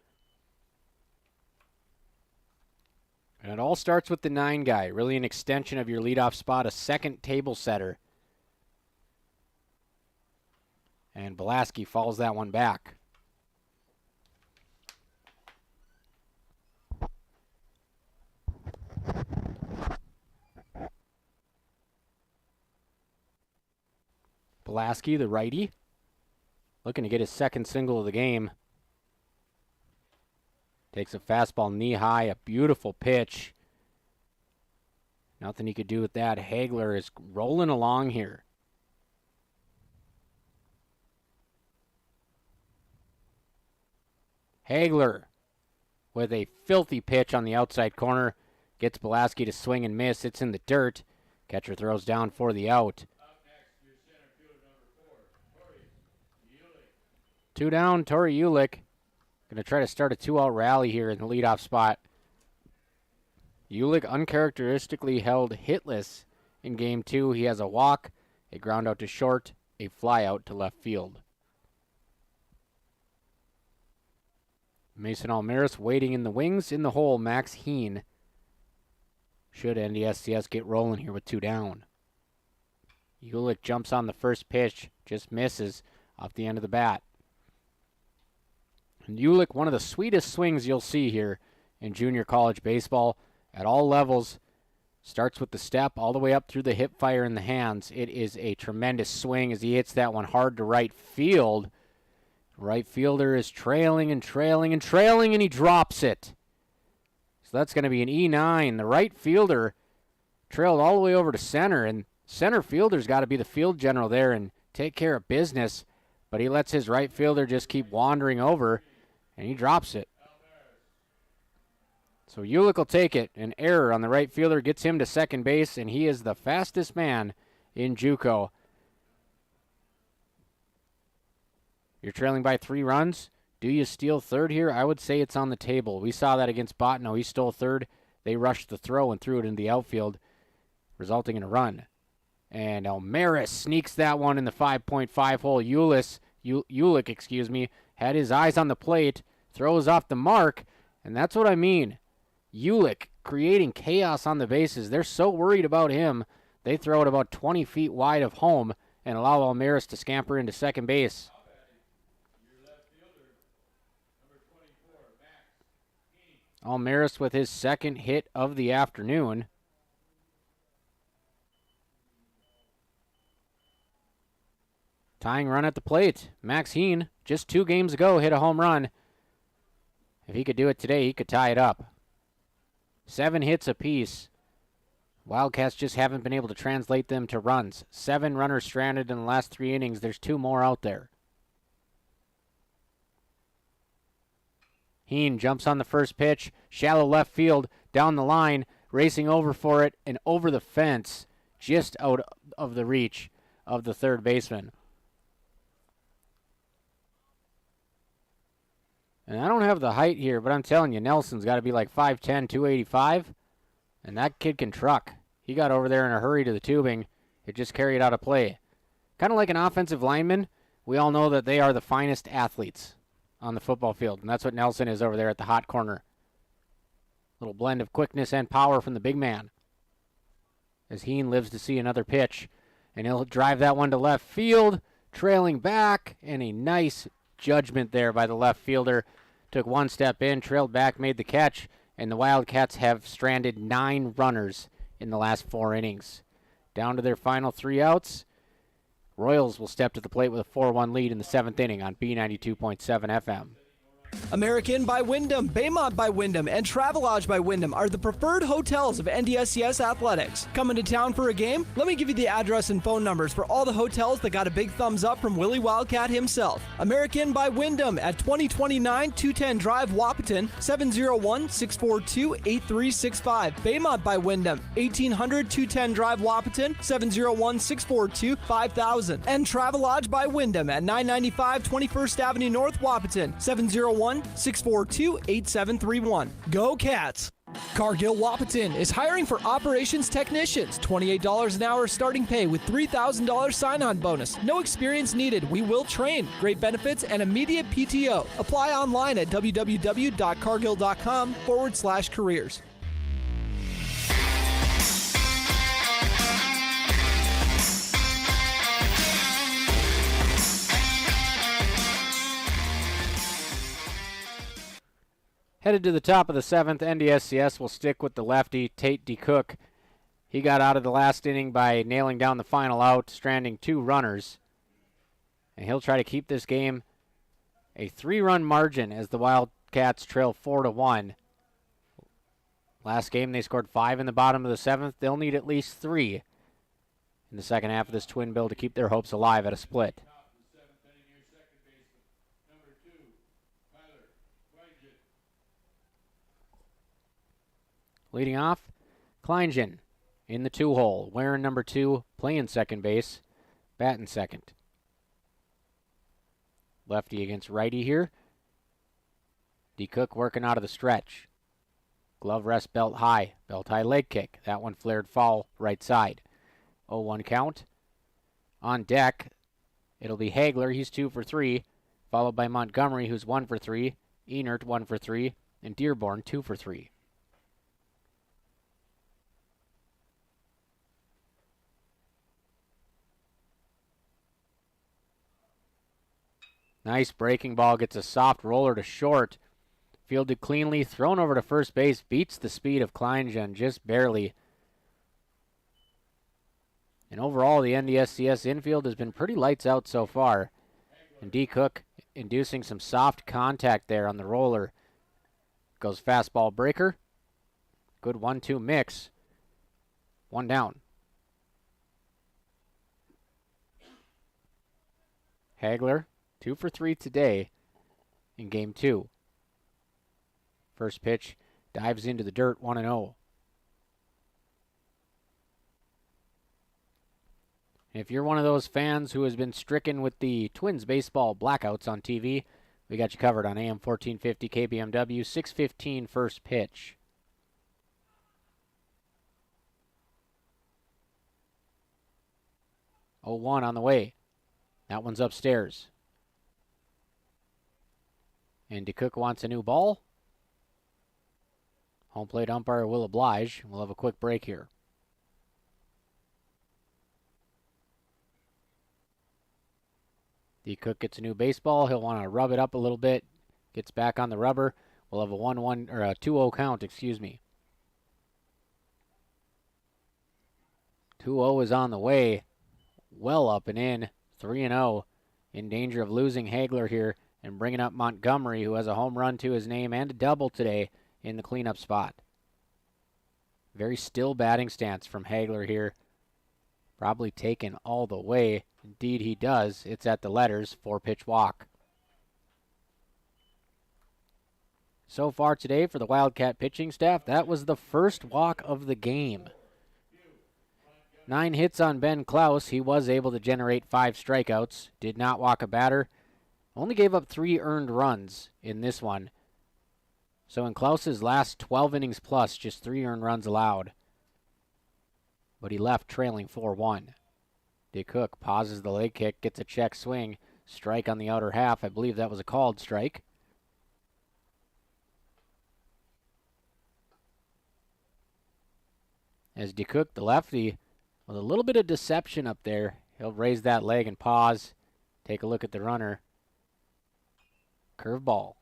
And it all starts with the 9 guy. Really an extension of your leadoff spot, a second table setter. And Belaski falls that one back. Belaski, the righty, looking to get his second single of the game. Takes a fastball knee high, a beautiful pitch. Nothing he could do with that. Hagler is rolling along here. Hagler with a filthy pitch on the outside corner. Gets Belaski to swing and miss. It's in the dirt. Catcher throws down for the out. Two down, Tori Ulick. Going to try to start a 2-out rally here in the leadoff spot. Ulick uncharacteristically held hitless in Game 2. He has a walk, a ground out to short, a fly out to left field. Mason Almaris waiting in the wings. In the hole, Max Heen. Should NDSCS get rolling here with 2 down. Ulick jumps on the first pitch, just misses off the end of the bat. And Ulick, one of the sweetest swings you'll see here in junior college baseball at all levels. Starts with the step all the way up through the hip fire in the hands. It is a tremendous swing as he hits that one hard to right field. Right fielder is trailing and trailing and trailing, and he drops it. So that's going to be an E9. The right fielder trailed all the way over to center, and center fielder's got to be the field general there and take care of business. But he lets his right fielder just keep wandering over, and he drops it. So Ulick will take it. An error on the right fielder gets him to second base, and he is the fastest man in JUCO. You're trailing by 3 runs. Do you steal third here? I would say it's on the table. We saw that against Botno. He stole third. They rushed the throw and threw it into the outfield, resulting in a run. And Almaris sneaks that one in the 5.5 hole. Ulick, had his eyes on the plate, throws off the mark, and that's what I mean. Ulick creating chaos on the bases. They're so worried about him, they throw it about 20 feet wide of home and allow Almaris to scamper into second base. Almaris with his second hit of the afternoon. Tying run at the plate. Max Heen, just 2 games ago, hit a home run. If he could do it today, he could tie it up. 7 hits apiece. Wildcats just haven't been able to translate them to runs. 7 runners stranded in the last 3 innings. There's 2 more out there. Heen jumps on the first pitch, shallow left field, down the line, racing over for it, and over the fence, just out of the reach of the third baseman. And I don't have the height here, but I'm telling you, Nelson's got to be like 5'10", 285, and that kid can truck. He got over there in a hurry to the tubing. It just carried out a play. Kind of like an offensive lineman, we all know that they are the finest athletes on the football field, and that's what Nelson is over there at the hot corner. Little blend of quickness and power from the big man. As Heen lives to see another pitch, and he'll drive that one to left field, trailing back, and a nice judgment there by the left fielder. Took one step in, trailed back, made the catch, and the Wildcats have stranded 9 runners in the last 4 innings. Down to their final 3 outs. Royals will step to the plate with a 4-1 lead in the 7th inning on B92.7 FM. American by Wyndham, Baymont by Wyndham, and Travelodge by Wyndham are the preferred hotels of NDSCS athletics. Coming to town for a game? Let me give you the address and phone numbers for all the hotels that got a big thumbs up from Willie Wildcat himself. American by Wyndham at 2029 210 Drive, Wahpeton, 701-642-8365. Baymont by Wyndham, 1800 210 Drive, Wahpeton, 701-642-5000. And Travelodge by Wyndham at 995 21st Avenue North, Wahpeton, 701-642-8731. Go Cats! Cargill Wahpeton is hiring for operations technicians. $28 an hour starting pay with $3,000 sign-on bonus. No experience needed. We will train. Great benefits and immediate PTO. Apply online at www.cargill.com/careers. Headed to the top of the 7th, NDSCS will stick with the lefty, Tate DeCook. He got out of the last inning by nailing down the final out, stranding 2 runners. And he'll try to keep this game a 3-run margin as the Wildcats trail 4-1. Last game they scored 5 in the bottom of the 7th. They'll need at least 3 in the second half of this twin bill to keep their hopes alive at a split. Leading off, Kleingen in the 2-hole. Wearing number 2, playing second base, batting second. Lefty against righty here. DeCook working out of the stretch. Glove rest belt high leg kick. That one flared foul right side. 0-1 count. On deck, it'll be Hagler. He's 2 for 3, followed by Montgomery, who's 1 for 3, Enert 1 for 3, and Dearborn 2 for 3. Nice breaking ball, gets a soft roller to short. Fielded cleanly, thrown over to first base, beats the speed of Kleingen just barely. And overall, the NDSCS infield has been pretty lights out so far. And DeCook inducing some soft contact there on the roller. Goes fastball breaker. Good 1-2 mix. 1 down. Hagler, 2 for 3 today in game 2. First pitch dives into the dirt, 1-0. If you're one of those fans who has been stricken with the Twins baseball blackouts on TV, we got you covered on AM 1450 KBMW, 6:15 first pitch. Oh, 1 on the way. That one's upstairs. And DeCook wants a new ball. Home plate umpire will oblige. We'll have a quick break here. DeCook gets a new baseball. He'll want to rub it up a little bit. Gets back on the rubber. We'll have a 1-1 or a 2-0 count, excuse me. 2-0 is on the way. Well up and in. 3-0. In danger of losing Hagler here and bringing up Montgomery, who has a home run to his name and a double today in the cleanup spot. Very still batting stance from Hagler here. Probably taken all the way. Indeed he does. It's at the letters. 4-pitch walk. So far today for the Wildcat pitching staff, that was the first walk of the game. 9 hits on Ben Klaus. He was able to generate 5 strikeouts. Did not walk a batter. Only gave up 3 earned runs in this one. So in Klaus's last 12 innings plus, just 3 earned runs allowed. But he left trailing 4-1. DeCook pauses the leg kick, gets a check swing. Strike on the outer half. I believe that was a called strike. As DeCook, the lefty, with a little bit of deception up there, he'll raise that leg and pause. Take a look at the runner. Curveball.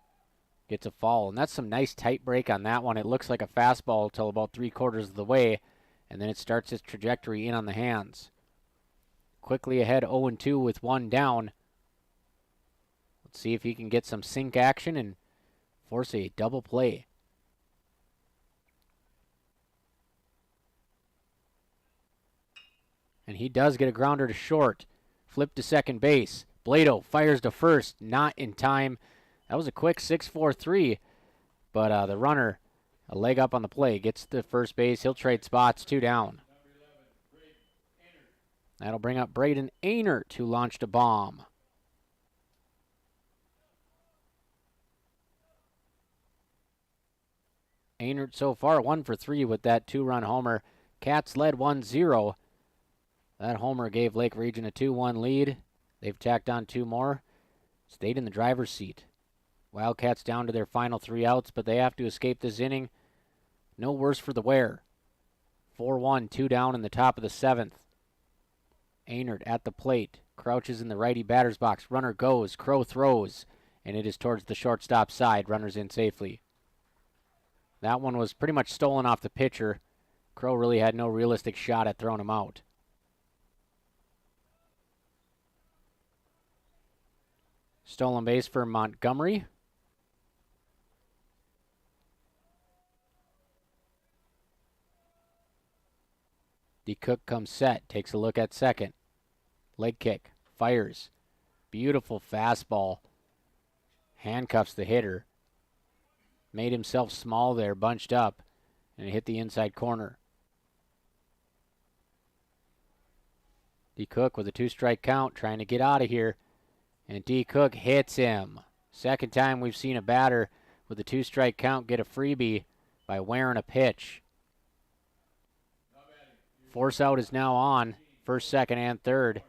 Gets a foul, and that's some nice tight break on that one. It looks like a fastball till about 3/4 of the way, and then it starts its trajectory in on the hands. Quickly ahead 0-2 with 1 down. Let's see if he can get some sink action and force a double play. And he does get a grounder to short. Flip to second base. Blado fires to first, not in time. That was a quick 6-4-3, but the runner, a leg up on the play, gets to first base. He'll trade spots, 2 down. That'll bring up Braden Einert, who launched a bomb. Aynert so far 1 for 3 with that 2-run homer. Cats led 1-0. That homer gave Lake Region a 2-1 lead. They've tacked on 2 more. Stayed in the driver's seat. Wildcats down to their final 3 outs, but they have to escape this inning. No worse for the wear. 4-1, 2 down in the top of the 7th. Aynert at the plate. Crouches in the righty batter's box. Runner goes. Crow throws. And it is towards the shortstop side. Runners in safely. That one was pretty much stolen off the pitcher. Crow really had no realistic shot at throwing him out. Stolen base for Montgomery. DeCook comes set, takes a look at second. Leg kick, fires. Beautiful fastball. Handcuffs the hitter. Made himself small there, bunched up, and hit the inside corner. DeCook with a 2-strike count, trying to get out of here. And DeCook hits him. Second time we've seen a batter with a 2-strike count get a freebie by wearing a pitch. Force out is now on, first, second, and third.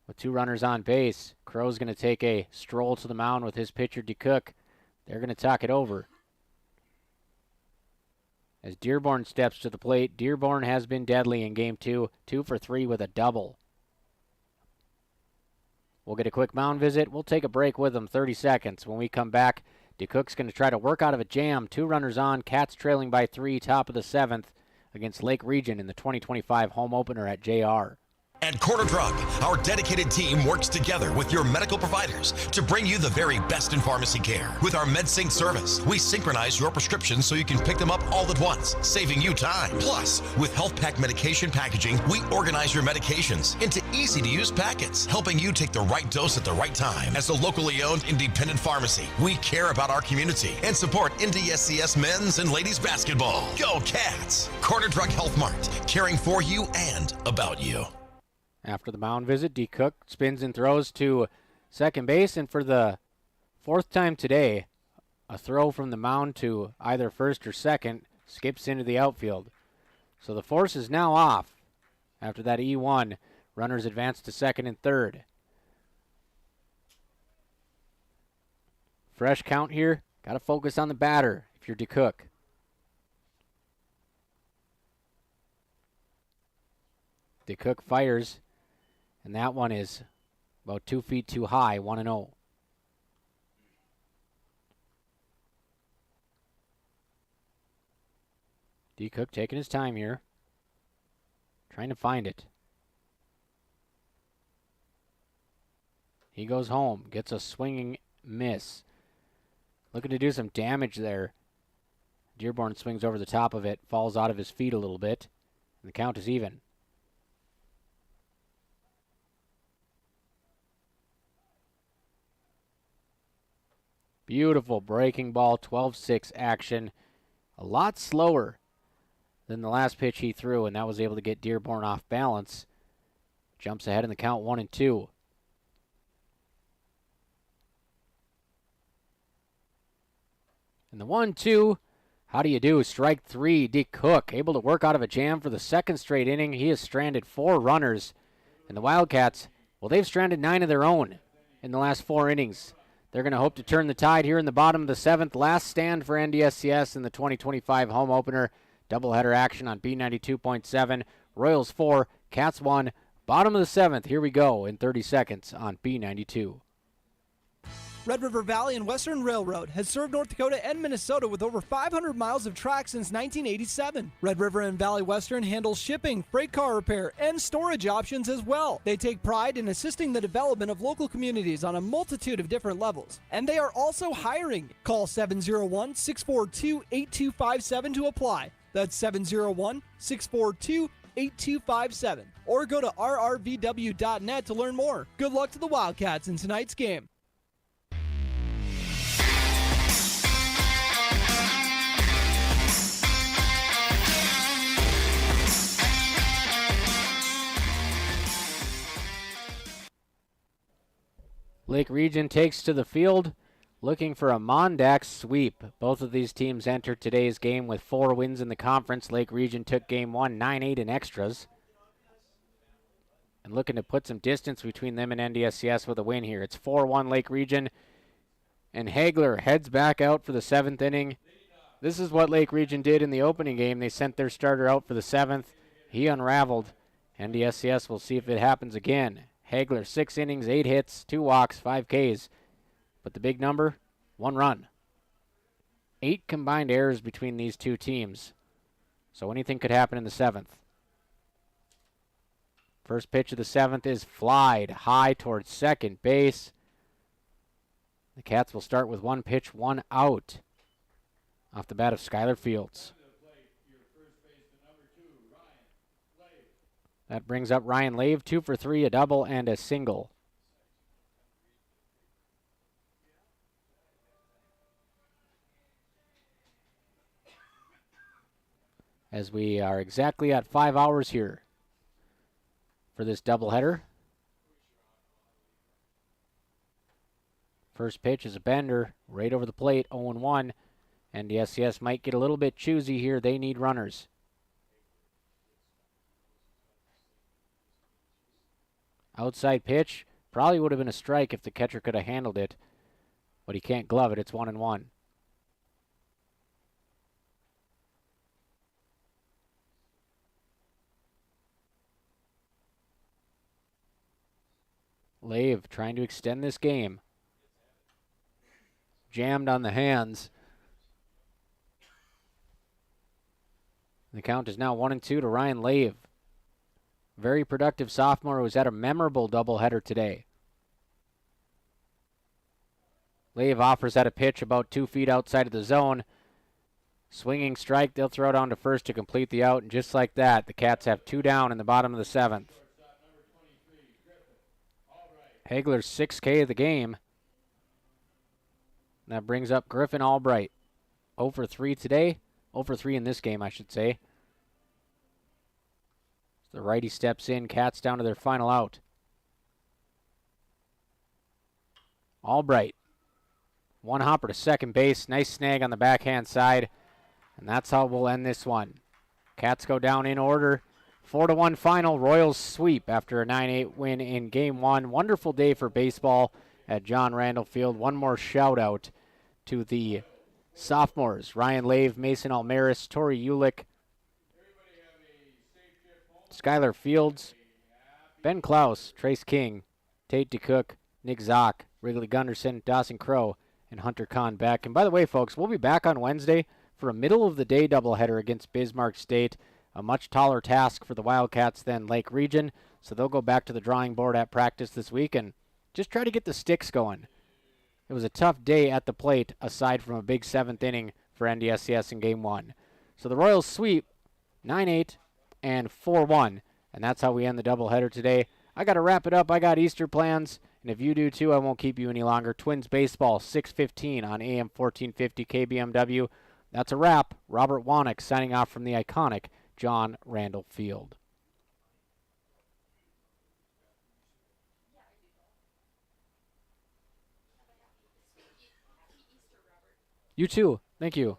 With 2 runners on base, Crow's going to take a stroll to the mound with his pitcher DeCook. They're going to talk it over. As Dearborn steps to the plate, Dearborn has been deadly in Game 2, 2 for 3 with a double. We'll get a quick mound visit. We'll take a break with them, 30 seconds. When we come back, DeCook's going to try to work out of a jam. 2 runners on, Cats trailing by 3, top of the 7th against Lake Region in the 2025 home opener at JR. At Corner Drug, our dedicated team works together with your medical providers to bring you the very best in pharmacy care. With our MedSync service, we synchronize your prescriptions so you can pick them up all at once, saving you time. Plus, with Health Pack medication packaging, we organize your medications into easy-to-use packets, helping you take the right dose at the right time. As a locally owned independent pharmacy, we care about our community and support NDSCS men's and ladies basketball. Go Cats! Corner Drug Health Mart, caring for you and about you. After the mound visit, DeCook spins and throws to second base, and for the 4th time today, a throw from the mound to either first or second skips into the outfield. So the force is now off. After that E1, runners advance to second and third. Fresh count here. Got to focus on the batter if you're DeCook. DeCook fires. And that one is about 2 feet too high, 1-0. DeCook taking his time here. Trying to find it. He goes home, gets a swinging miss. Looking to do some damage there. Dearborn swings over the top of it, falls out of his feet a little bit. And the count is even. Beautiful breaking ball, 12-6 action. A lot slower than the last pitch he threw, and that was able to get Dearborn off balance. Jumps ahead in the count 1-2. And the 1-2, how do you do? Strike 3, DeCook, able to work out of a jam for the 2nd straight inning. He has stranded 4 runners. And the Wildcats, well, they've stranded 9 of their own in the last 4 innings. They're going to hope to turn the tide here in the bottom of the 7th. Last stand for NDSCS in the 2025 home opener. Doubleheader action on B92.7. Royals 4, Cats 1. Bottom of the 7th. Here we go in 30 seconds on B92. Red River Valley and Western Railroad has served North Dakota and Minnesota with over 500 miles of track since 1987. Red River and Valley Western handles shipping, freight car repair, and storage options as well. They take pride in assisting the development of local communities on a multitude of different levels. And they are also hiring. Call 701-642-8257 to apply. That's 701-642-8257. Or go to rrvw.net to learn more. Good luck to the Wildcats in tonight's game. Lake Region takes to the field looking for a Mon-Dak sweep. Both of these teams entered today's game with 4 wins in the conference. Lake Region took game 1, 9-8 in extras. And looking to put some distance between them and NDSCS with a win here. It's 4-1 Lake Region. And Hagler heads back out for the 7th inning. This is what Lake Region did in the opening game. They sent their starter out for the 7th. He unraveled. NDSCS will see if it happens again. Hagler, 6 innings, 8 hits, 2 walks, 5 Ks. But the big number, 1 run. 8 combined errors between these two teams. So anything could happen in the 7th. First pitch of the 7th is flied high towards second base. The Cats will start with 1 pitch, 1 out. Off the bat of Skylar Fields. That brings up Ryan Lave, 2 for 3, a double and a single. As we are exactly at 5 hours here for this doubleheader. First pitch is a bender right over the plate, 0-1. NDSCS might get a little bit choosy here. They need runners. Outside pitch. Probably would have been a strike if the catcher could have handled it. But he can't glove it. It's 1-1. Lave trying to extend this game. Jammed on the hands. The count is now 1-2 to Ryan Lave. Very productive sophomore who was at a memorable doubleheader today. Lave offers at a pitch about 2 feet outside of the zone. Swinging strike, they'll throw it on to first to complete the out, and just like that, the Cats have 2 down in the bottom of the 7th. Hagler's 6K of the game. That brings up Griffin Albright. 0 for 3 today. 0 for 3 in this game, I should say. The righty steps in. Cats down to their final out. Albright. 1 hopper to second base. Nice snag on the backhand side. And that's how we'll end this one. Cats go down in order. 4-1 final. Royals sweep after a 9-8 win in Game 1. Wonderful day for baseball at John Randall Field. One more shout out to the sophomores. Ryan Lave, Mason Almaris, Tori Ulick, Skylar Fields, Ben Klaus, Trace King, Tate DeCook, Nick Zock, Wrigley Gunderson, Dawson Crow, and Hunter Kahn back. And by the way, folks, we'll be back on Wednesday for a middle-of-the-day doubleheader against Bismarck State. A much taller task for the Wildcats than Lake Region, so they'll go back to the drawing board at practice this week and just try to get the sticks going. It was a tough day at the plate, aside from a big 7th inning for NDSCS in Game 1. So the Royals sweep 9-8 and 4-1, and that's how we end the doubleheader today. I got to wrap it up. I got Easter plans, and if you do too, I won't keep you any longer. Twins baseball, 6:15 on AM 1450 KBMW. That's a wrap. Robert Wanick signing off from the iconic John Randall Field. You too. Thank you.